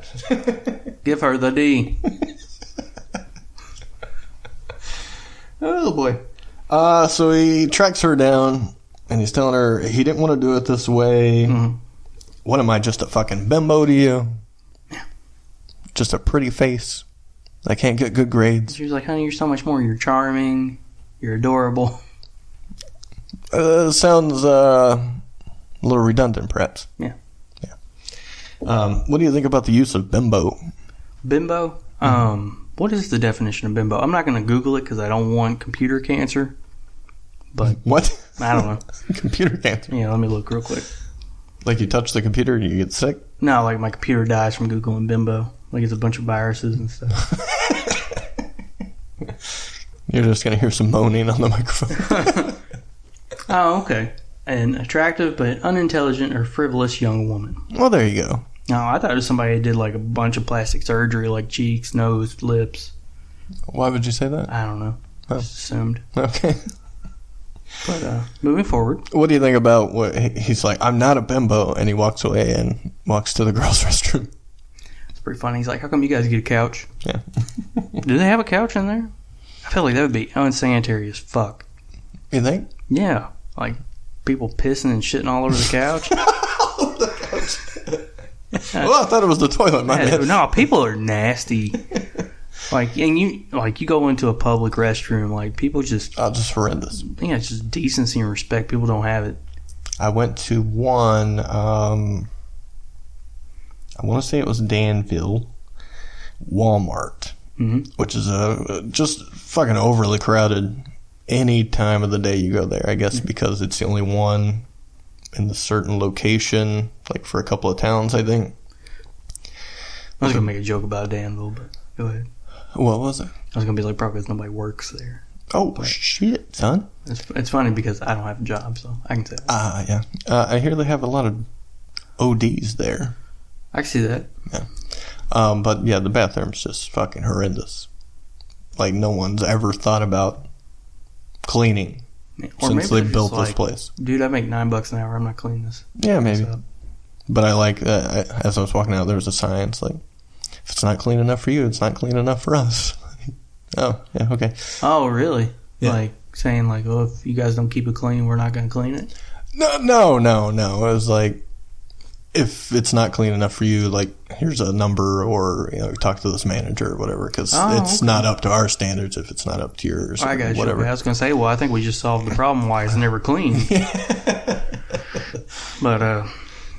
Speaker 2: Give her the D.
Speaker 3: Oh, boy. So he tracks her down, and he's telling her he didn't want to do it this way.
Speaker 2: Mm-hmm.
Speaker 3: What am I, just a fucking bimbo to you?
Speaker 2: Yeah.
Speaker 3: Just a pretty face. I can't get good grades.
Speaker 2: She was like, honey, you're so much more. You're charming. You're adorable.
Speaker 3: Sounds a little redundant, perhaps.
Speaker 2: Yeah.
Speaker 3: What do you think about the use of bimbo?
Speaker 2: Bimbo? What is the definition of bimbo? I'm not going to Google it because I don't want computer cancer. But
Speaker 3: what?
Speaker 2: I don't know.
Speaker 3: Computer cancer?
Speaker 2: Yeah, let me look real quick.
Speaker 3: Like you touch the computer and you get sick?
Speaker 2: No, like my computer dies from Googling bimbo. Like it's a bunch of viruses and stuff.
Speaker 3: You're just going to hear some moaning on the microphone.
Speaker 2: Oh, okay. An attractive but unintelligent or frivolous young woman.
Speaker 3: Well, there you go.
Speaker 2: No, I thought it was somebody who did like a bunch of plastic surgery, like cheeks, nose, lips.
Speaker 3: Why would you say that?
Speaker 2: I don't know.
Speaker 3: Oh.
Speaker 2: Just assumed.
Speaker 3: Okay.
Speaker 2: But moving forward.
Speaker 3: What do you think about what he's like, I'm not a bimbo, and he walks away and walks to the girls' restroom?
Speaker 2: It's pretty funny. He's like, how come you guys get a couch?
Speaker 3: Yeah.
Speaker 2: Do they have a couch in there? I feel like that would be unsanitary as fuck.
Speaker 3: You think?
Speaker 2: Yeah. Like, people pissing and shitting all over the couch.
Speaker 3: Well, I thought it was the toilet, my bad.
Speaker 2: No, people are nasty. Like, and you go into a public restroom, like, people just...
Speaker 3: Oh, just horrendous.
Speaker 2: Yeah, it's just decency and respect. People don't have it.
Speaker 3: I went to one, I want to say it was Danville Walmart, which is just fucking overly crowded any time of the day you go there, I guess, because it's the only one in the certain location, like for a couple of towns, I think.
Speaker 2: I was going to make a joke about Danville, but go ahead.
Speaker 3: What was it?
Speaker 2: I was going to be like, probably because nobody works there.
Speaker 3: Oh, but shit, son.
Speaker 2: It's funny because I don't have a job, so I can say that.
Speaker 3: Yeah. I hear they have a lot of ODs there.
Speaker 2: I can see that.
Speaker 3: Yeah. But yeah, the bathroom's just fucking horrendous. Like, no one's ever thought about cleaning since they built this place.
Speaker 2: Dude, I make $9 an hour. I'm not cleaning this.
Speaker 3: Yeah, maybe. But I like that. As I was walking out, there was a sign. It's like, if it's not clean enough for you, it's not clean enough for us. Oh, yeah, okay.
Speaker 2: Oh, really?
Speaker 3: Yeah.
Speaker 2: Like, saying, like, oh, if you guys don't keep it clean, we're not going to clean it?
Speaker 3: No. It was like, if it's not clean enough for you, like, here's a number, or, talk to this manager or whatever, because it's not up to our standards if it's not up to yours.
Speaker 2: I got you.
Speaker 3: Whatever.
Speaker 2: I was going to say, well, I think we just solved the problem why it's never clean. But,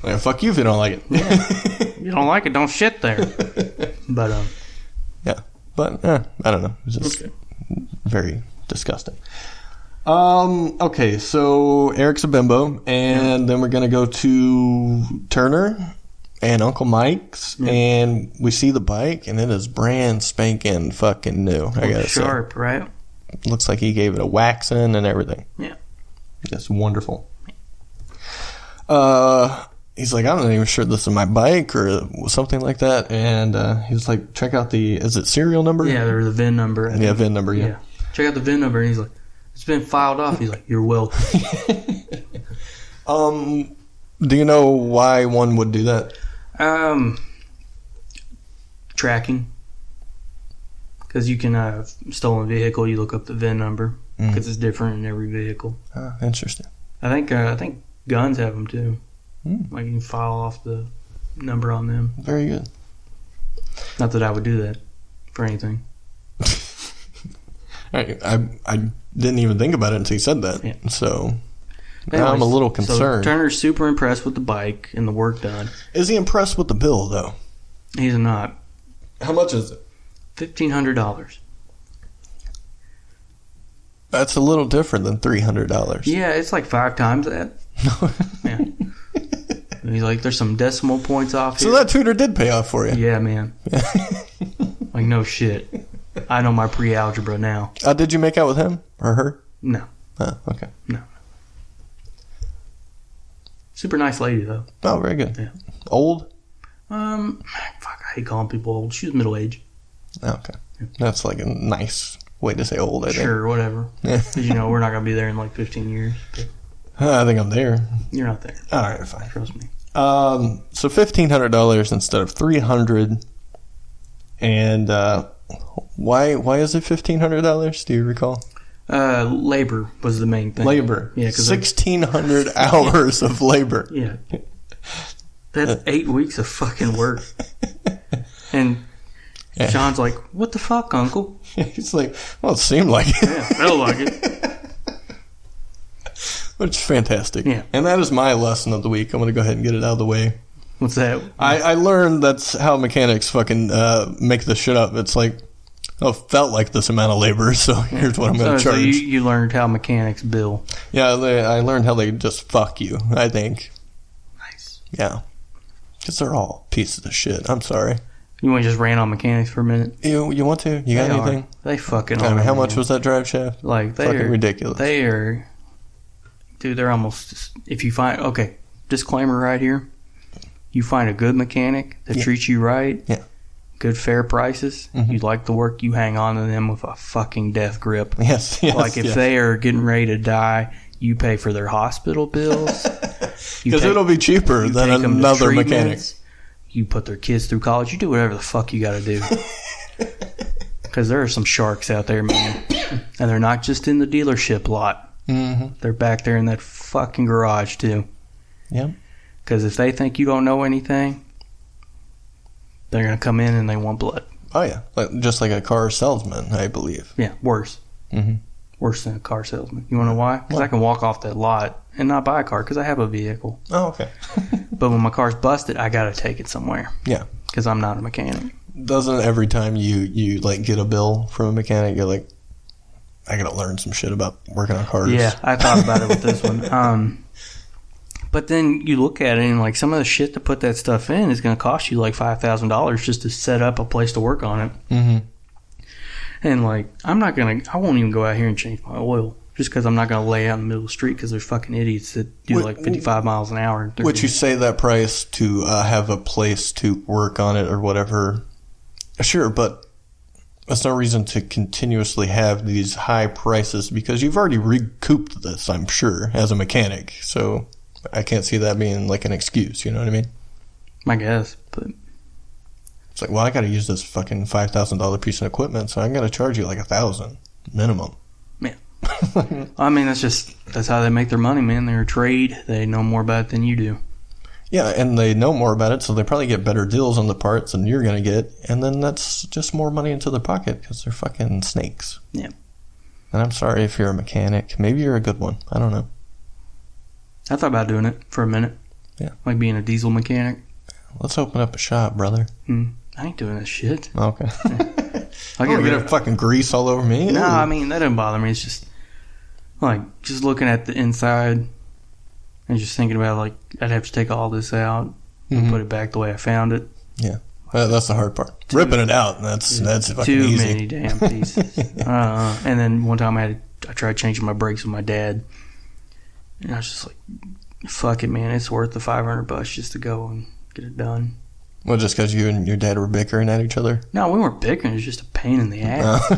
Speaker 3: yeah, fuck you if you don't like it.
Speaker 2: Yeah. You don't like it, don't shit there. But,
Speaker 3: yeah. But, I don't know. It was just very disgusting. Okay, so Eric's a bimbo, and then we're going to go to Turner and Uncle Mike's, and we see the bike, and it is brand spanking fucking new. I gotta say.
Speaker 2: Sharp, right?
Speaker 3: Looks like he gave it a waxing and everything.
Speaker 2: Yeah.
Speaker 3: That's wonderful. He's like, I'm not even sure this is my bike or something like that. And he was like, check out is it serial number?
Speaker 2: Yeah, there's the VIN number.
Speaker 3: Yeah, VIN number, yeah.
Speaker 2: Check out the VIN number. And he's like, it's been filed off. He's like, you're welcome.
Speaker 3: Do you know why one would do that?
Speaker 2: Tracking. Because you can, stolen vehicle, you look up the VIN number. Because it's different in every vehicle.
Speaker 3: Interesting.
Speaker 2: I think guns have them too. Like you can file off the number on them.
Speaker 3: Very good.
Speaker 2: Not that I would do that for anything.
Speaker 3: I didn't even think about it until you said that. Yeah. So now I'm a little concerned.
Speaker 2: So Turner's super impressed with the bike and the work done.
Speaker 3: Is he impressed with the bill though?
Speaker 2: He's not.
Speaker 3: How much is it?
Speaker 2: $1,500.
Speaker 3: That's a little different than $300.
Speaker 2: Yeah, it's like 5 times that. Yeah. He's like, there's some decimal points off here.
Speaker 3: So that tutor did pay off for you.
Speaker 2: Yeah, man. Like, no shit. I know my pre-algebra now.
Speaker 3: Did you make out with him or her?
Speaker 2: No.
Speaker 3: Oh, okay.
Speaker 2: No. Super nice lady, though.
Speaker 3: Oh, very good.
Speaker 2: Yeah.
Speaker 3: Old?
Speaker 2: Fuck, I hate calling people old. She was middle-aged.
Speaker 3: Oh, okay. Yeah. That's like a nice way to say old, I think.
Speaker 2: Sure, whatever. Because, we're not going to be there in like 15 years. But
Speaker 3: I think I'm there.
Speaker 2: you're not there.
Speaker 3: All right, fine.
Speaker 2: Trust me.
Speaker 3: So $1,500 instead of $300. And why is it $1,500? Do you recall?
Speaker 2: Labor was the main thing.
Speaker 3: Labor.
Speaker 2: Yeah,
Speaker 3: 1,600 hours of labor.
Speaker 2: Yeah. That's 8 weeks of fucking work. And Sean's like, what the fuck, Uncle?
Speaker 3: He's like, well, it seemed like it.
Speaker 2: Yeah, felt like it.
Speaker 3: Which is fantastic.
Speaker 2: Yeah.
Speaker 3: And that is my lesson of the week. I'm going to go ahead and get it out of the way.
Speaker 2: What's that?
Speaker 3: I learned that's how mechanics fucking make this shit up. It's like, felt like this amount of labor, so here's what I'm going to charge.
Speaker 2: So you learned how mechanics bill.
Speaker 3: Yeah, I learned how they just fuck you, I think.
Speaker 2: Nice.
Speaker 3: Yeah. Because they're all pieces of shit. I'm sorry.
Speaker 2: You want to just rant on mechanics for a minute?
Speaker 3: You want to? You got anything?
Speaker 2: They fucking are.
Speaker 3: I mean, how much was that drive shaft?
Speaker 2: Like, they
Speaker 3: fucking
Speaker 2: are
Speaker 3: ridiculous.
Speaker 2: They are... Dude, they're almost... If you find... Okay, disclaimer right here. You find a good mechanic that treats you right, good fair prices, you like the work, you hang on to them with a fucking death grip.
Speaker 3: Yes.
Speaker 2: Like if they are getting ready to die, you pay for their hospital bills.
Speaker 3: Because it'll be cheaper than another mechanic.
Speaker 2: You put their kids through college. You do whatever the fuck you got to do. Because there are some sharks out there, man. And they're not just in the dealership lot.
Speaker 3: Mm-hmm.
Speaker 2: They're back there in that fucking garage, too.
Speaker 3: Yep.
Speaker 2: Because if they think you don't know anything, they're going to come in and they want blood.
Speaker 3: Oh, yeah. Just like a car salesman, I believe.
Speaker 2: Yeah, worse.
Speaker 3: Mm-hmm.
Speaker 2: Worse than a car salesman. You want to know why? Because I can walk off that lot and not buy a car because I have a vehicle.
Speaker 3: Oh, okay.
Speaker 2: But when my car's busted, I got to take it somewhere.
Speaker 3: Yeah.
Speaker 2: Because I'm not a mechanic.
Speaker 3: Doesn't every time you like get a bill from a mechanic, you're like, I got to learn some shit about working on cars.
Speaker 2: Yeah, I thought about it with this one. But then you look at it and like some of the shit to put that stuff in is going to cost you like $5,000 just to set up a place to work on it.
Speaker 3: Mm-hmm.
Speaker 2: And like, I won't even go out here and change my oil just because I'm not going to lay out in the middle of the street because there's fucking idiots that do like 55 miles an hour.
Speaker 3: Would you say that price to have a place to work on it or whatever? Sure, but that's no reason to continuously have these high prices because you've already recouped this, I'm sure, as a mechanic. So I can't see that being like an excuse, you know what I mean?
Speaker 2: I guess, but
Speaker 3: it's like, well, I got to use this fucking $5,000 piece of equipment, so I'm going to charge you like $1,000 minimum.
Speaker 2: Yeah. I mean, that's how they make their money, man. They're a trade. They know more about it than you do.
Speaker 3: Yeah, and they know more about it, so they probably get better deals on the parts than you're going to get, and then that's just more money into their pocket because they're fucking snakes.
Speaker 2: Yeah.
Speaker 3: And I'm sorry if you're a mechanic. Maybe you're a good one. I don't know.
Speaker 2: I thought about doing it for a minute.
Speaker 3: Yeah.
Speaker 2: Like being a diesel mechanic.
Speaker 3: Let's open up a shop, brother.
Speaker 2: I ain't doing this shit.
Speaker 3: Okay.
Speaker 2: I
Speaker 3: get rid of fucking grease all over me.
Speaker 2: No, I mean, that doesn't bother me. It's just, like, just looking at the inside and just thinking about, like, I'd have to take all this out and put it back the way I found it.
Speaker 3: Yeah. Well, that's the hard part. Ripping it out, that's fucking
Speaker 2: too
Speaker 3: easy.
Speaker 2: Too many damn pieces. And then one time I tried changing my brakes with my dad. And I was just like, fuck it, man. It's worth the $500 just to go and get it done.
Speaker 3: Well, just because you and your dad were bickering at each other?
Speaker 2: No, we weren't bickering. It was just a pain in the ass.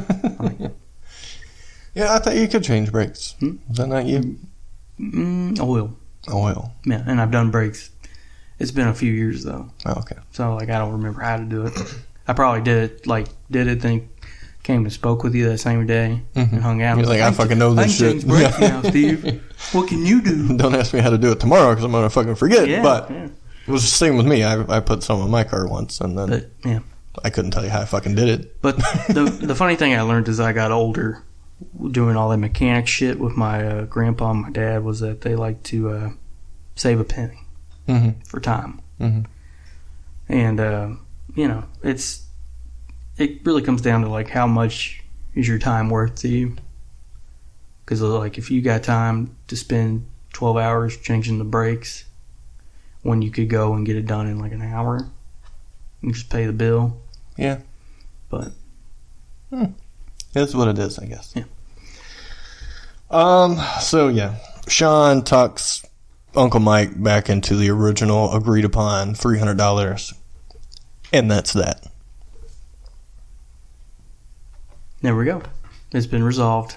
Speaker 3: Yeah, I thought you could change brakes. Was that not you?
Speaker 2: Oil. Yeah, and I've done brakes. It's been a few years, though.
Speaker 3: Oh, okay.
Speaker 2: So, like, I don't remember how to do it. I probably did it, then came and spoke with you that same day and hung out.
Speaker 3: You're like, I fucking know this shit.
Speaker 2: I can change brakes now, Steve. What can you do?
Speaker 3: Don't ask me how to do it tomorrow because I'm going to fucking forget.
Speaker 2: Yeah,
Speaker 3: but
Speaker 2: yeah.
Speaker 3: It was the same with me. I put some in my car once, and then I couldn't tell you how I fucking did it.
Speaker 2: But the funny thing I learned as I got older, doing all that mechanic shit with my grandpa and my dad, was that they like to save a penny for time. Mm-hmm. And, it really comes down to, like, how much is your time worth to you? Because, like, if you got time to spend 12 hours changing the brakes when you could go and get it done in, like, an hour and just pay the bill.
Speaker 3: Yeah.
Speaker 2: But
Speaker 3: that's what it is, I guess.
Speaker 2: Yeah.
Speaker 3: So, yeah. Sean talks Uncle Mike back into the original agreed upon $300. And that's that.
Speaker 2: There we go. It's been resolved.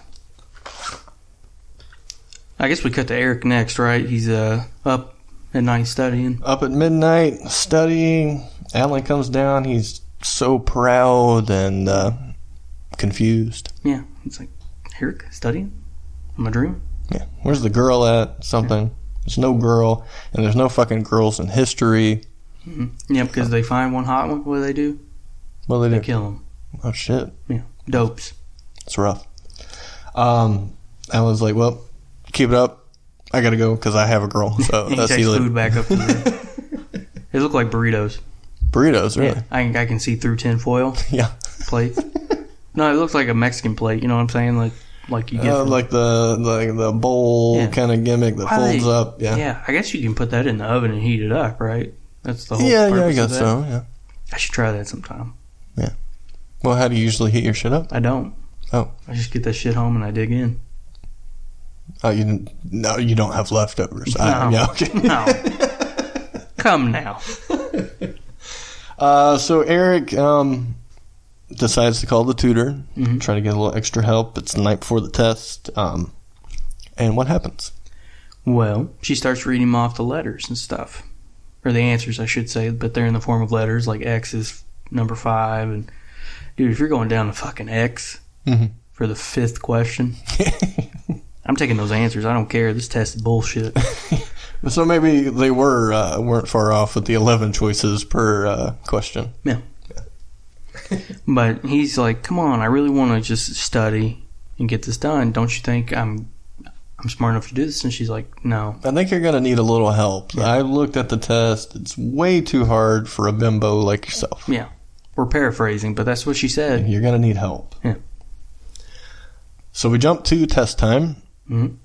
Speaker 2: I guess we cut to Eric next, right? He's up at night studying.
Speaker 3: Up at midnight studying. Alan comes down. He's so proud and confused.
Speaker 2: Yeah. It's like, Eric, studying? Am I dreaming?
Speaker 3: Yeah. Where's the girl at? Something. Yeah. There's no girl. And there's no fucking girls in history.
Speaker 2: Mm-hmm. Yeah, because they find one hot one. What do they do?
Speaker 3: What do they do?
Speaker 2: They kill them.
Speaker 3: Oh, shit.
Speaker 2: Yeah. Dopes.
Speaker 3: It's rough. Alan's like, well, keep it up. I gotta go because I have a girl. So
Speaker 2: he
Speaker 3: that's
Speaker 2: takes food back up to the They look like burritos.
Speaker 3: Burritos, really?
Speaker 2: Yeah, I can see through tinfoil.
Speaker 3: Yeah.
Speaker 2: Plates. No, it looks like a Mexican plate. You know what I'm saying? Like you get
Speaker 3: like the bowl kind of gimmick that folds up. Yeah.
Speaker 2: Yeah. I guess you can put that in the oven and heat it up, right? That's the whole.
Speaker 3: Yeah,
Speaker 2: purpose
Speaker 3: I guess
Speaker 2: of that.
Speaker 3: so. Yeah.
Speaker 2: I should try that sometime.
Speaker 3: Yeah. Well, how do you usually heat your shit up?
Speaker 2: I don't.
Speaker 3: Oh.
Speaker 2: I just get that shit home and I dig in.
Speaker 3: Oh, you don't have leftovers.
Speaker 2: No.
Speaker 3: Yeah, okay.
Speaker 2: No. Come now.
Speaker 3: So Eric decides to call the tutor, try to get a little extra help. It's the night before the test. And what happens?
Speaker 2: Well, she starts reading him off the letters and stuff. Or the answers, I should say, but they're in the form of letters, like X is number 5. And, dude, if you're going down to fucking X, for the 5th question. I'm taking those answers. I don't care. This test is bullshit.
Speaker 3: So maybe they weren't far off with the 11 choices per question.
Speaker 2: Yeah. But he's like, come on, I really want to just study and get this done. Don't you think I'm smart enough to do this? And she's like, no.
Speaker 3: I think you're going to need a little help. Yeah. I looked at the test. It's way too hard for a bimbo like yourself.
Speaker 2: Yeah. We're paraphrasing, but that's what she said.
Speaker 3: You're going to need help.
Speaker 2: Yeah.
Speaker 3: So we jump to test time.
Speaker 2: Mm-hmm.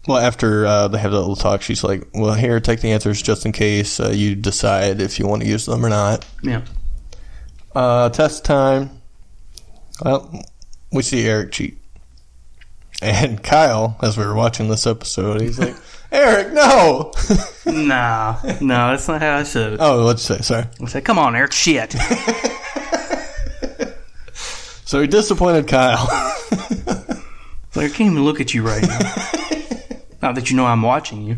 Speaker 3: Well, after they have that little talk, she's like, well, here, take the answers just in case you decide if you want to use them or not.
Speaker 2: Yeah.
Speaker 3: Test time. Well, we see Eric cheat. And Kyle, as we were watching this episode, he's like, Eric, no!
Speaker 2: No, that's not how I said it.
Speaker 3: Oh, what'd you say? Sorry.
Speaker 2: I said, come on, Eric, shit.
Speaker 3: So he disappointed Kyle.
Speaker 2: Like, I can't even look at you right now. Not that you know I'm watching you.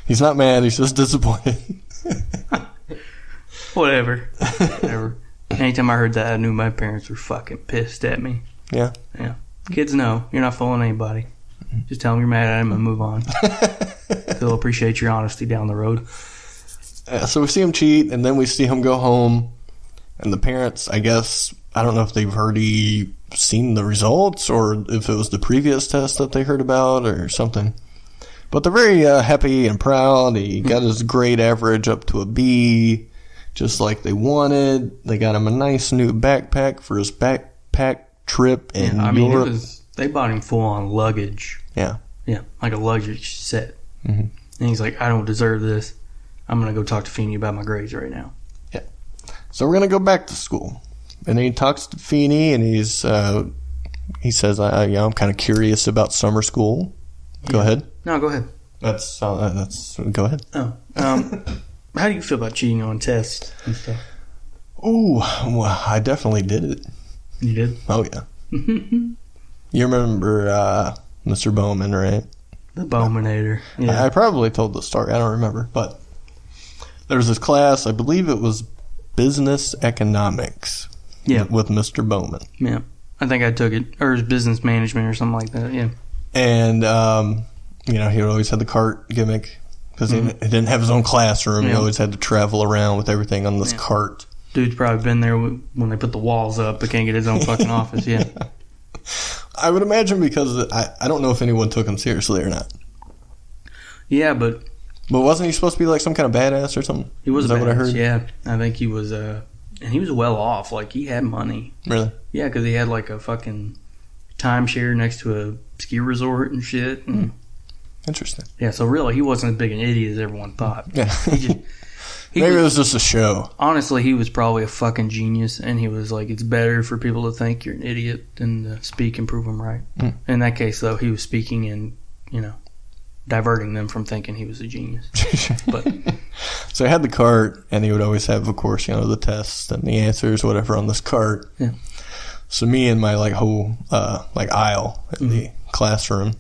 Speaker 3: He's not mad, he's just disappointed.
Speaker 2: Whatever. Anytime I heard that, I knew my parents were fucking pissed at me.
Speaker 3: Yeah.
Speaker 2: Yeah. Kids know. You're not fooling anybody. Just tell them you're mad at them and move on. They'll appreciate your honesty down the road.
Speaker 3: So we see him cheat, and then we see him go home. And the parents, I guess, I don't know if they've already seen the results or if it was the previous test that they heard about or something. But they're very happy and proud. He got his grade average up to a B, just like they wanted. They got him a nice new backpack for his backpack trip in Europe.
Speaker 2: They bought him full-on luggage.
Speaker 3: Yeah.
Speaker 2: Yeah, like a luggage set.
Speaker 3: Mm-hmm.
Speaker 2: And he's like, I don't deserve this. I'm going to go talk to Feeney about my grades right now.
Speaker 3: Yeah. So we're going to go back to school. And then he talks to Feeney, and he says, I'm kind of curious about summer school. Go ahead.
Speaker 2: No, go ahead.
Speaker 3: Go ahead.
Speaker 2: Oh. How do you feel about cheating on tests and stuff?
Speaker 3: Oh, well, I definitely did it.
Speaker 2: You did?
Speaker 3: Oh, yeah. You remember Mr. Bowman, right?
Speaker 2: The Bowmanator. Yeah.
Speaker 3: I probably told the story. I don't remember. But there was this class, I believe it was business economics.
Speaker 2: Yeah.
Speaker 3: With Mr. Bowman.
Speaker 2: Yeah. I think I took it. Or it was business management or something like that. Yeah.
Speaker 3: And, he always had the cart gimmick because he didn't have his own classroom. Yeah. He always had to travel around with everything on this cart.
Speaker 2: Dude's probably been there when they put the walls up but can't get his own fucking office. Yeah.
Speaker 3: I would imagine because I don't know if anyone took him seriously or not.
Speaker 2: Yeah, but
Speaker 3: wasn't he supposed to be like some kind of badass or something?
Speaker 2: He was
Speaker 3: a badass, what I heard?
Speaker 2: Yeah. I think he was, and he was well off. Like, he had money.
Speaker 3: Really?
Speaker 2: Yeah, because he had like a fucking timeshare next to a ski resort and shit. And
Speaker 3: interesting.
Speaker 2: Yeah, so really, he wasn't as big an idiot as everyone thought.
Speaker 3: Yeah. Maybe it was just a show.
Speaker 2: Honestly, he was probably a fucking genius, and he was like, it's better for people to think you're an idiot than to speak and prove them right. In that case, though, he was speaking and, diverting them from thinking he was a genius. But
Speaker 3: so he had the cart, and he would always have, of course, the tests and the answers, whatever, on this cart.
Speaker 2: Yeah.
Speaker 3: So me and my whole aisle in the classroom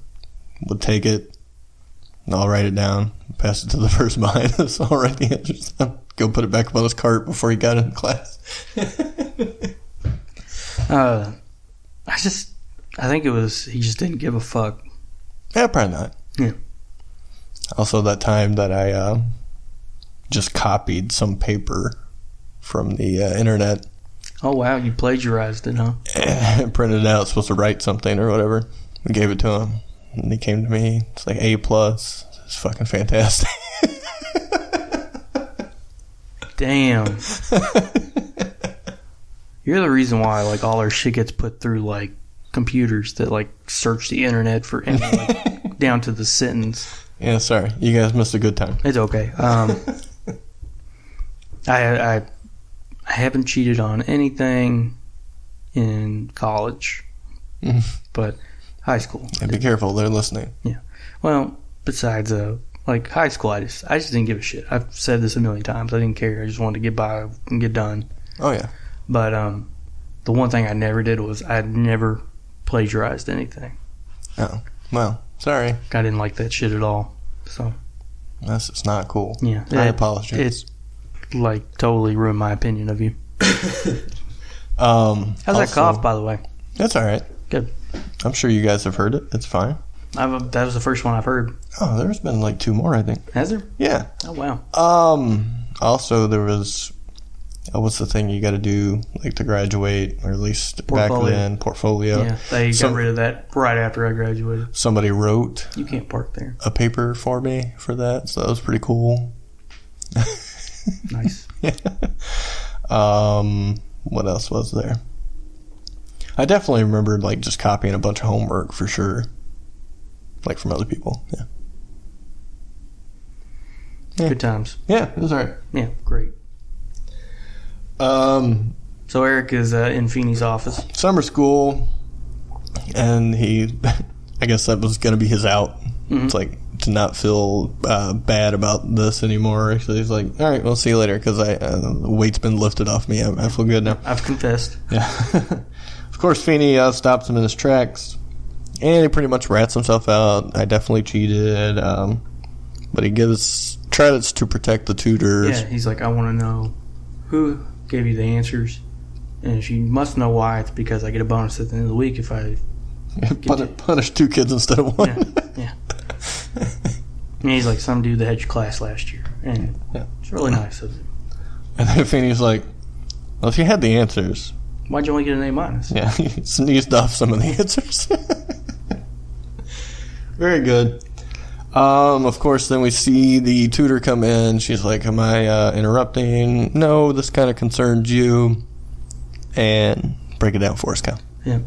Speaker 3: would take it, and I'll write it down, pass it to the person behind us. I'll write the answers down, go put it back up on his cart before he got in class.
Speaker 2: I think it was he just didn't give a fuck.
Speaker 3: Yeah, probably not.
Speaker 2: Yeah.
Speaker 3: Also, that time that I just copied some paper from the internet.
Speaker 2: Oh, wow. You plagiarized it, huh?
Speaker 3: And printed it out, supposed to write something or whatever. And gave it to him. And he came to me. It's like A+. It's fucking fantastic.
Speaker 2: Damn. You're the reason why, all our shit gets put through, computers that, search the internet for any, down to the sentence.
Speaker 3: Yeah, sorry. You guys missed a good time.
Speaker 2: It's okay. I haven't cheated on anything in college, but high school.
Speaker 3: And be careful, they're listening.
Speaker 2: Yeah. Well, besides, high school, I just didn't give a shit. I've said this a million times. I didn't care. I just wanted to get by and get done.
Speaker 3: Oh, yeah.
Speaker 2: But the one thing I never did was I never plagiarized anything.
Speaker 3: Oh, well, sorry.
Speaker 2: I didn't like that shit at all. So
Speaker 3: that's just not cool.
Speaker 2: Yeah.
Speaker 3: I apologize.
Speaker 2: It totally ruined my opinion of you. How's that cough, by the way?
Speaker 3: That's all right.
Speaker 2: Good.
Speaker 3: I'm sure you guys have heard it. It's fine.
Speaker 2: That was the first one I've heard.
Speaker 3: Oh, there's been like 2 more, I think.
Speaker 2: Has there?
Speaker 3: Yeah.
Speaker 2: Oh, wow.
Speaker 3: Also, there was... what's the thing you got to do, like, to graduate, or at least
Speaker 2: Portfolio.
Speaker 3: back then? Portfolio.
Speaker 2: Yeah, they got rid of that right after I graduated.
Speaker 3: Somebody wrote
Speaker 2: You can't park there.
Speaker 3: a paper for me for that, so that was pretty cool.
Speaker 2: Nice.
Speaker 3: Yeah. What else was there? I definitely remember, like, just copying a bunch of homework for sure. Like, from other people. Yeah.
Speaker 2: Good times.
Speaker 3: Yeah, it was alright.
Speaker 2: Yeah, great. So Eric is in Feeney's office.
Speaker 3: Summer school, and he, I guess that was going to be his out.
Speaker 2: Mm-hmm.
Speaker 3: It's like to not feel bad about this anymore. So he's like, all right, we'll see you later, because the weight's been lifted off me. I feel good now.
Speaker 2: I've confessed.
Speaker 3: Yeah. Of course, Feeney stops him in his tracks, and he pretty much rats himself out. I definitely cheated, but he gives credits to protect the tutors.
Speaker 2: Yeah, he's like, I want to know who gave you the answers, and if you must know why, it's because I get a bonus at the end of the week if I
Speaker 3: Punish 2 kids instead of 1.
Speaker 2: Yeah. And he's like, some dude that had your class last year, and it's really nice of him.
Speaker 3: And then Feeney's like, well, if you had the answers,
Speaker 2: why'd you only get an A-?
Speaker 3: Yeah, he sneezed off some of the answers. Very good. Of course, then we see the tutor come in. She's like, am I interrupting? No, this kind of concerns you. And break it down for us, Kyle.
Speaker 2: Yeah.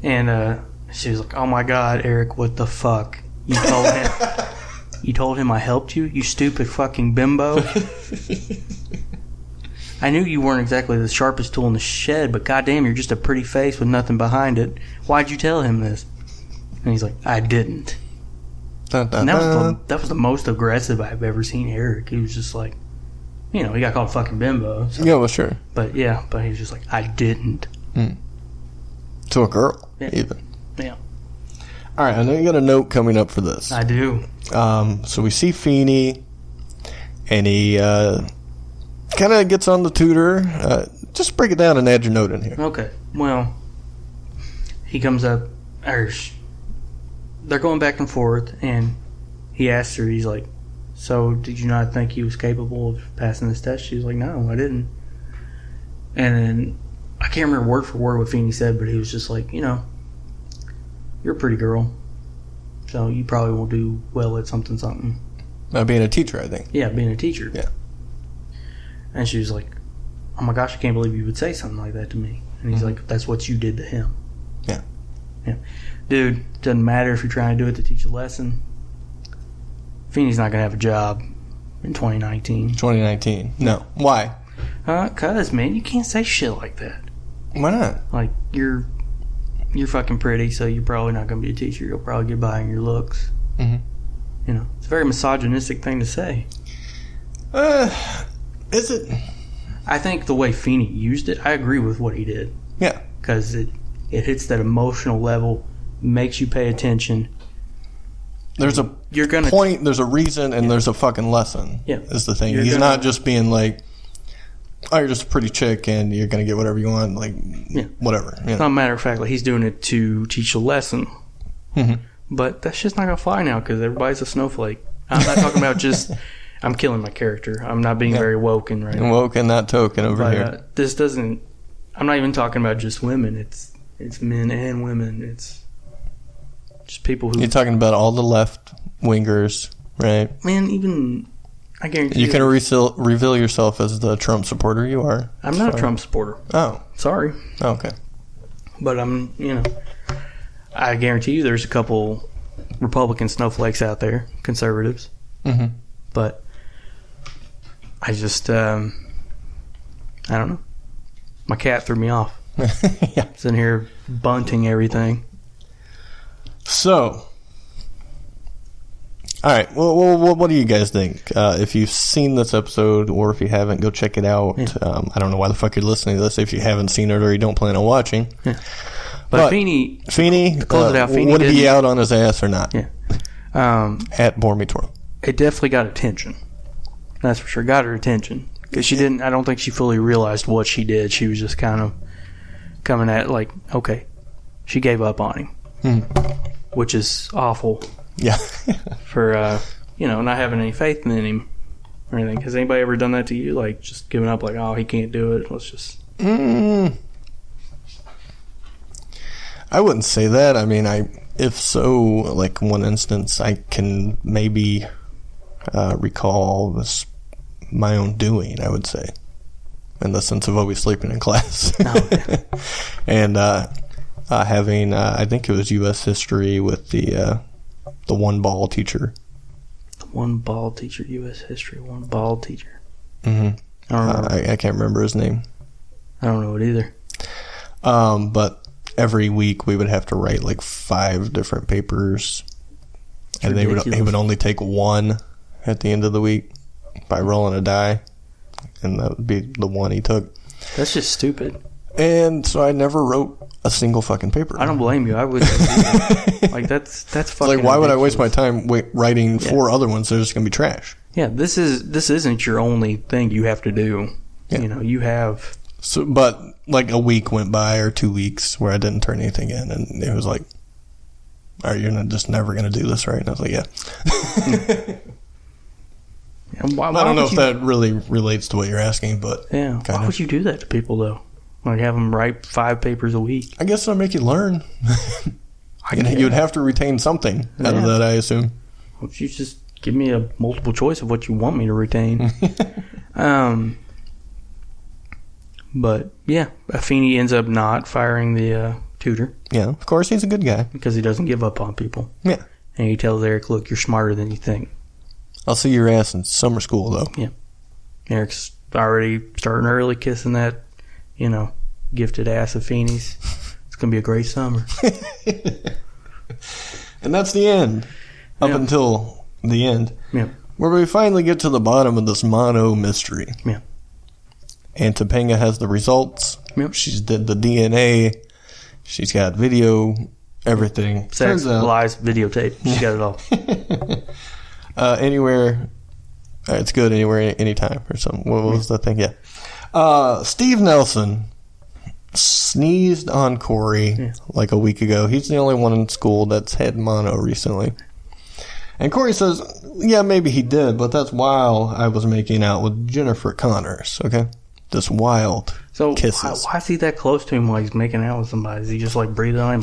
Speaker 2: And she was like, oh my God, Eric, what the fuck? You told him you told him I helped you? You stupid fucking bimbo. I knew you weren't exactly the sharpest tool in the shed, but goddamn, you're just a pretty face with nothing behind it. Why'd you tell him this? And he's like, I didn't.
Speaker 3: Dun, dun,
Speaker 2: And
Speaker 3: dun.
Speaker 2: that was the most aggressive I've ever seen Eric. He was just like, he got called fucking bimbo. So.
Speaker 3: Yeah, well, sure.
Speaker 2: But he was just like, I didn't.
Speaker 3: To a girl,
Speaker 2: Yeah.
Speaker 3: even.
Speaker 2: Yeah.
Speaker 3: All right, I know you got a note coming up for this.
Speaker 2: I do.
Speaker 3: So we see Feeney, and he kind of gets on the tutor. Just break it down and add your note in here.
Speaker 2: Okay. Well, he comes up, they're going back and forth, and he asks her, he's like, so did you not think he was capable of passing this test? She's like, no, I didn't. And then, I can't remember word for word what Feeney said, but he was just like, you're a pretty girl, so you probably won't do well at something.
Speaker 3: Being a teacher, I think.
Speaker 2: Yeah, being a teacher.
Speaker 3: Yeah.
Speaker 2: And she was like, oh my gosh, I can't believe you would say something like that to me. And he's like, that's what you did to him.
Speaker 3: Yeah.
Speaker 2: Yeah. Dude, doesn't matter if you're trying to do it to teach a lesson. Feeney's not going to have a job in 2019.
Speaker 3: 2019. No. Why?
Speaker 2: Cause, man, you can't say shit like that.
Speaker 3: Why not?
Speaker 2: Like, you're fucking pretty, so you're probably not going to be a teacher. You'll probably get by in your looks.
Speaker 3: Mm-hmm.
Speaker 2: It's a very misogynistic thing to say.
Speaker 3: Is it?
Speaker 2: I think the way Feeney used it, I agree with what he did.
Speaker 3: Yeah.
Speaker 2: Because it hits that emotional level, makes you pay attention.
Speaker 3: There's a point, there's a reason, and there's a fucking lesson.
Speaker 2: Yeah.
Speaker 3: Is the thing. He's not just being like, oh, you're just a pretty chick and you're going to get whatever you want. Like, whatever. Yeah.
Speaker 2: As a matter of fact, like, he's doing it to teach a lesson.
Speaker 3: Mm-hmm.
Speaker 2: But that's just not going to fly now because everybody's a snowflake. I'm not talking about just, I'm killing my character. I'm not being very woken right now.
Speaker 3: Woke and not token over here.
Speaker 2: This doesn't, I'm not even talking about just women. It's men and women. It's just people who...
Speaker 3: You're talking about all the left wingers, right?
Speaker 2: Man, even... I guarantee
Speaker 3: you can reveal yourself as the Trump supporter you are.
Speaker 2: I'm not a Trump supporter.
Speaker 3: Oh.
Speaker 2: Sorry.
Speaker 3: Oh, okay.
Speaker 2: But I'm, I guarantee you there's a couple Republican snowflakes out there, conservatives.
Speaker 3: Mm-hmm.
Speaker 2: But I just, I don't know. My cat threw me off.
Speaker 3: Yeah.
Speaker 2: Sitting here bunting everything.
Speaker 3: So... All right. Well, what do you guys think? If you've seen this episode or if you haven't, go check it out.
Speaker 2: Yeah.
Speaker 3: I don't know why the fuck you're listening to this if you haven't seen it or you don't plan on watching.
Speaker 2: Yeah. But Feeney,
Speaker 3: to
Speaker 2: close it out, Feeney
Speaker 3: would he be out on his ass or not?
Speaker 2: Yeah.
Speaker 3: At Bore Me Twirl.
Speaker 2: It definitely got attention. That's for sure. Got her attention. Because she didn't, I don't think she fully realized what she did. She was just kind of coming at like, okay, she gave up on him, which is awful.
Speaker 3: Yeah.
Speaker 2: For, not having any faith in him or anything. Has anybody ever done that to you? Like, just giving up, like, oh, he can't do it. Let's just...
Speaker 3: I wouldn't say that. I mean, if so, like, one instance, I can maybe recall this my own doing, I would say. In the sense of always sleeping in class.
Speaker 2: Oh, yeah.
Speaker 3: And having, I think it was U.S. history with the one ball teacher.
Speaker 2: The one ball teacher, U.S. history, one ball teacher.
Speaker 3: Mm-hmm.
Speaker 2: I don't remember.
Speaker 3: I can't remember his name.
Speaker 2: I don't know it either.
Speaker 3: But every week we would have to write like 5 different papers. And he would only take one at the end of the week by rolling a die. And that would be the one he took.
Speaker 2: That's just stupid.
Speaker 3: And so I never wrote a single fucking paper.
Speaker 2: I don't blame you. I would. Like, that's fucking
Speaker 3: like, why would I
Speaker 2: ridiculous.
Speaker 3: waste my time writing 4 other ones that are just going to be trash?
Speaker 2: Yeah, this isn't your only thing you have to do.
Speaker 3: Yeah.
Speaker 2: You have...
Speaker 3: So, but like a week went by or 2 weeks where I didn't turn anything in, and it was like, "Are you just never going to do this, right?" And I was like, "Yeah."
Speaker 2: Why
Speaker 3: I don't know if that really relates to what you're asking, but
Speaker 2: yeah,
Speaker 3: kinda.
Speaker 2: Why would you do that to people though? Like, have them write 5 papers a week?
Speaker 3: I guess it'll make you learn. You'd have to retain something out of that, I assume.
Speaker 2: Well, if you just give me a multiple choice of what you want me to retain. But yeah, Afeni ends up not firing the tutor.
Speaker 3: Yeah, of course he's a good guy
Speaker 2: because he doesn't give up on people.
Speaker 3: Yeah,
Speaker 2: and he tells Eric, "Look, you're smarter than you think.
Speaker 3: I'll see your ass in summer school, though."
Speaker 2: Yeah, Eric's already starting early, kissing that, gifted ass of Afeni's. It's gonna be a great summer.
Speaker 3: And that's the end. Up until the end.
Speaker 2: Yeah.
Speaker 3: Where we finally get to the bottom of this mono mystery.
Speaker 2: Yeah.
Speaker 3: And Topanga has the results.
Speaker 2: Yep.
Speaker 3: She's did the DNA. She's got video, everything.
Speaker 2: Sex, lies, videotape. She's got it all.
Speaker 3: Anywhere. It's good anywhere, anytime or something. What was that thing? Yeah. Steve Nelson sneezed on Corey like a week ago. He's the only one in school that's had mono recently. And Corey says, yeah, maybe he did, but that's while I was making out with Jennifer Connors, okay? Just wild kisses.
Speaker 2: Why is he that close to him while he's making out with somebody? Is he just like breathing on him?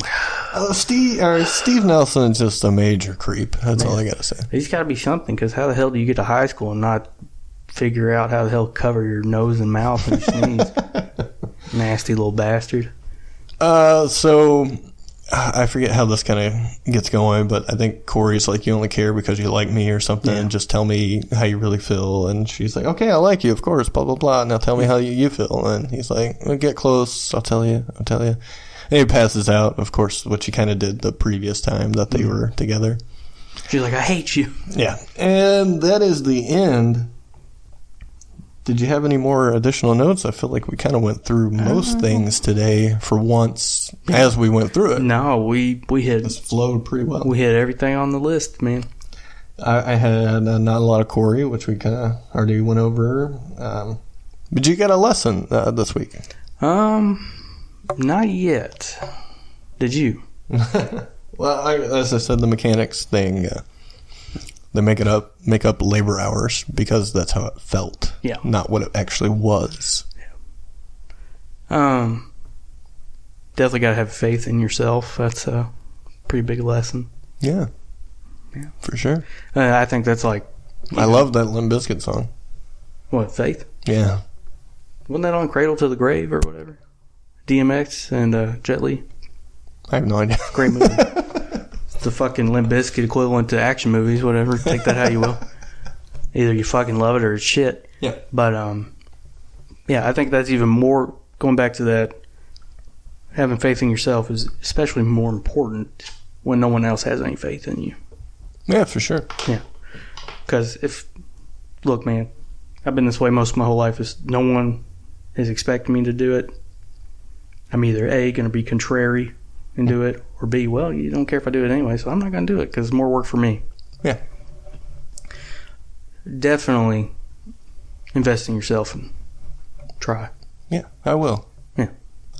Speaker 3: Steve Nelson is just a major creep. That's all I got to say.
Speaker 2: He's got to be something, because how the hell do you get to high school and not figure out how the hell to cover your nose and mouth when you sneeze? Nasty little bastard.
Speaker 3: So I forget how this kind of gets going, but I think Corey's like, you only care because you like me or something, and just tell me how you really feel. And she's like, okay, I like you, of course, blah, blah, blah. Now tell me how you feel. And he's like, well, get close, I'll tell you. And he passes out, of course, what she kind of did the previous time that they were together.
Speaker 2: She's like, I hate you.
Speaker 3: Yeah. And that is the end. Did you have any more additional notes? I feel like we kind of went through most things today for once as we went through it.
Speaker 2: No, we hit...
Speaker 3: This flowed pretty well.
Speaker 2: We hit everything on the list, man.
Speaker 3: I had not a lot of Corey, which we kind of already went over. But you got a lesson this week?
Speaker 2: Not yet. Did you?
Speaker 3: Well, as I said, the mechanics thing... They make up labor hours because that's how it felt.
Speaker 2: Yeah.
Speaker 3: Not what it actually was.
Speaker 2: Yeah. Definitely got to have faith in yourself. That's a pretty big lesson.
Speaker 3: Yeah. Yeah. For sure.
Speaker 2: I think that's like...
Speaker 3: I love that Limp Bizkit song.
Speaker 2: What, Faith?
Speaker 3: Yeah.
Speaker 2: Wasn't that on Cradle to the Grave or whatever? DMX and Jet Li?
Speaker 3: I have no idea.
Speaker 2: Great movie. The fucking Limp Bizkit equivalent to action movies, whatever. Take that how you will. Either you fucking love it or it's shit.
Speaker 3: Yeah.
Speaker 2: But, I think that's even more, going back to that, having faith in yourself is especially more important when no one else has any faith in you.
Speaker 3: Yeah, for sure.
Speaker 2: Yeah. Because look, man, I've been this way most of my whole life. Is no one is expecting me to do it. I'm either A, going to be contrary and do it, or B, well, you don't care if I do it anyway, so I'm not going to do it because it's more work for me.
Speaker 3: Yeah.
Speaker 2: Definitely invest in yourself and try.
Speaker 3: Yeah, I will.
Speaker 2: Yeah.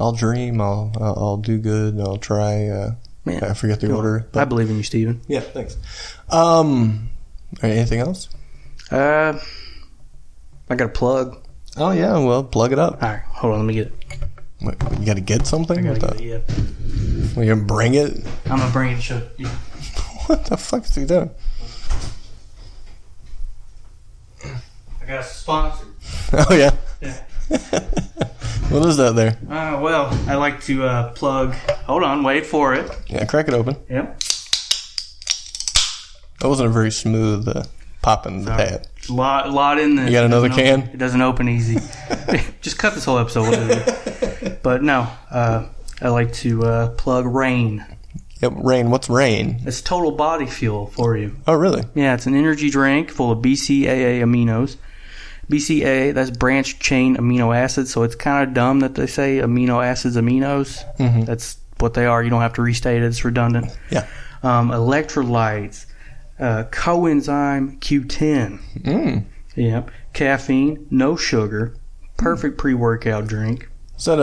Speaker 3: I'll dream. I'll do good. I'll try. I forget the order.
Speaker 2: I believe in you, Steven.
Speaker 3: Yeah, thanks. Anything else?
Speaker 2: I got a plug.
Speaker 3: Oh, yeah. Well, plug it up.
Speaker 2: All right. Hold on. Let me get it.
Speaker 3: Wait, you got to get something?
Speaker 2: I got to get it, yeah.
Speaker 3: Well, you're going to bring it?
Speaker 2: I'm going to bring it to show you.
Speaker 3: What the fuck is he doing?
Speaker 2: I got a sponsor.
Speaker 3: Oh, yeah?
Speaker 2: Yeah.
Speaker 3: What is that there?
Speaker 2: Well, I like to plug. Hold on, wait for it.
Speaker 3: Yeah, crack it open.
Speaker 2: Yep.
Speaker 3: That wasn't a very smooth pop in the pad.
Speaker 2: A lot in there.
Speaker 3: You got another can?
Speaker 2: It doesn't open easy. Just cut this whole episode. But no, I like to plug Rain.
Speaker 3: Yep, Rain. What's Rain?
Speaker 2: It's total body fuel for you.
Speaker 3: Oh, really?
Speaker 2: Yeah, it's an energy drink full of BCAA aminos. BCAA, that's branched chain amino acids, so it's kind of dumb that they say amino acids, aminos. Mm-hmm. That's what they are. You don't have to restate it. It's redundant.
Speaker 3: Yeah.
Speaker 2: Electrolytes, coenzyme Q10. Yep. Caffeine, no sugar. Perfect pre-workout drink.
Speaker 3: Is that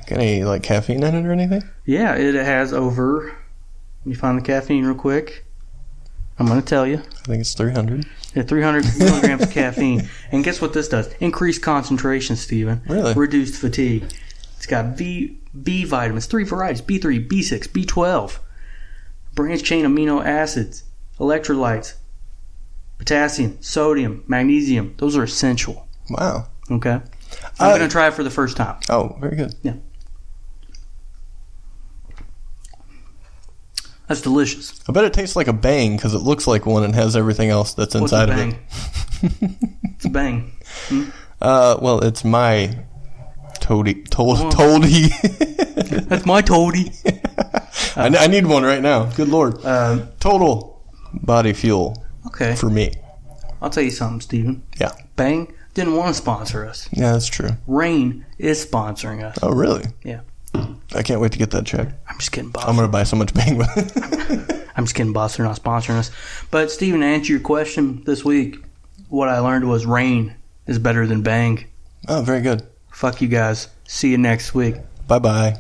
Speaker 3: got any like caffeine in it or anything?
Speaker 2: Yeah, it has over. Let me find the caffeine real quick. I'm going to tell you.
Speaker 3: I think it's 300.
Speaker 2: Yeah, 300 milligrams of caffeine. And guess what this does? Increased concentration, Steven.
Speaker 3: Really?
Speaker 2: Reduced fatigue. It's got B vitamins, 3 varieties, B3, B6, B12, branched chain amino acids, electrolytes, potassium, sodium, magnesium. Those are essential.
Speaker 3: Wow.
Speaker 2: Okay? I'm going to try it for the first time.
Speaker 3: Oh, very good.
Speaker 2: Yeah. That's delicious.
Speaker 3: I bet it tastes like a Bang because it looks like one and has everything else that's inside of it.
Speaker 2: It's a Bang.
Speaker 3: Well, it's my toady.
Speaker 2: That's my toady.
Speaker 3: I need one right now. Good Lord. Total body fuel.
Speaker 2: Okay.
Speaker 3: For me.
Speaker 2: I'll tell you something, Steven.
Speaker 3: Yeah.
Speaker 2: Bang didn't want to sponsor us.
Speaker 3: Yeah, that's true.
Speaker 2: Rain is sponsoring us.
Speaker 3: Oh, really?
Speaker 2: Yeah.
Speaker 3: I can't wait to get that check.
Speaker 2: I'm just kidding, boss.
Speaker 3: I'm going to buy so much Bang with it.
Speaker 2: I'm just kidding, boss. They're not sponsoring us. But, Steven, to answer your question this week, what I learned was Rain is better than Bang.
Speaker 3: Oh, very good.
Speaker 2: Fuck you guys. See you next week.
Speaker 3: Bye-bye.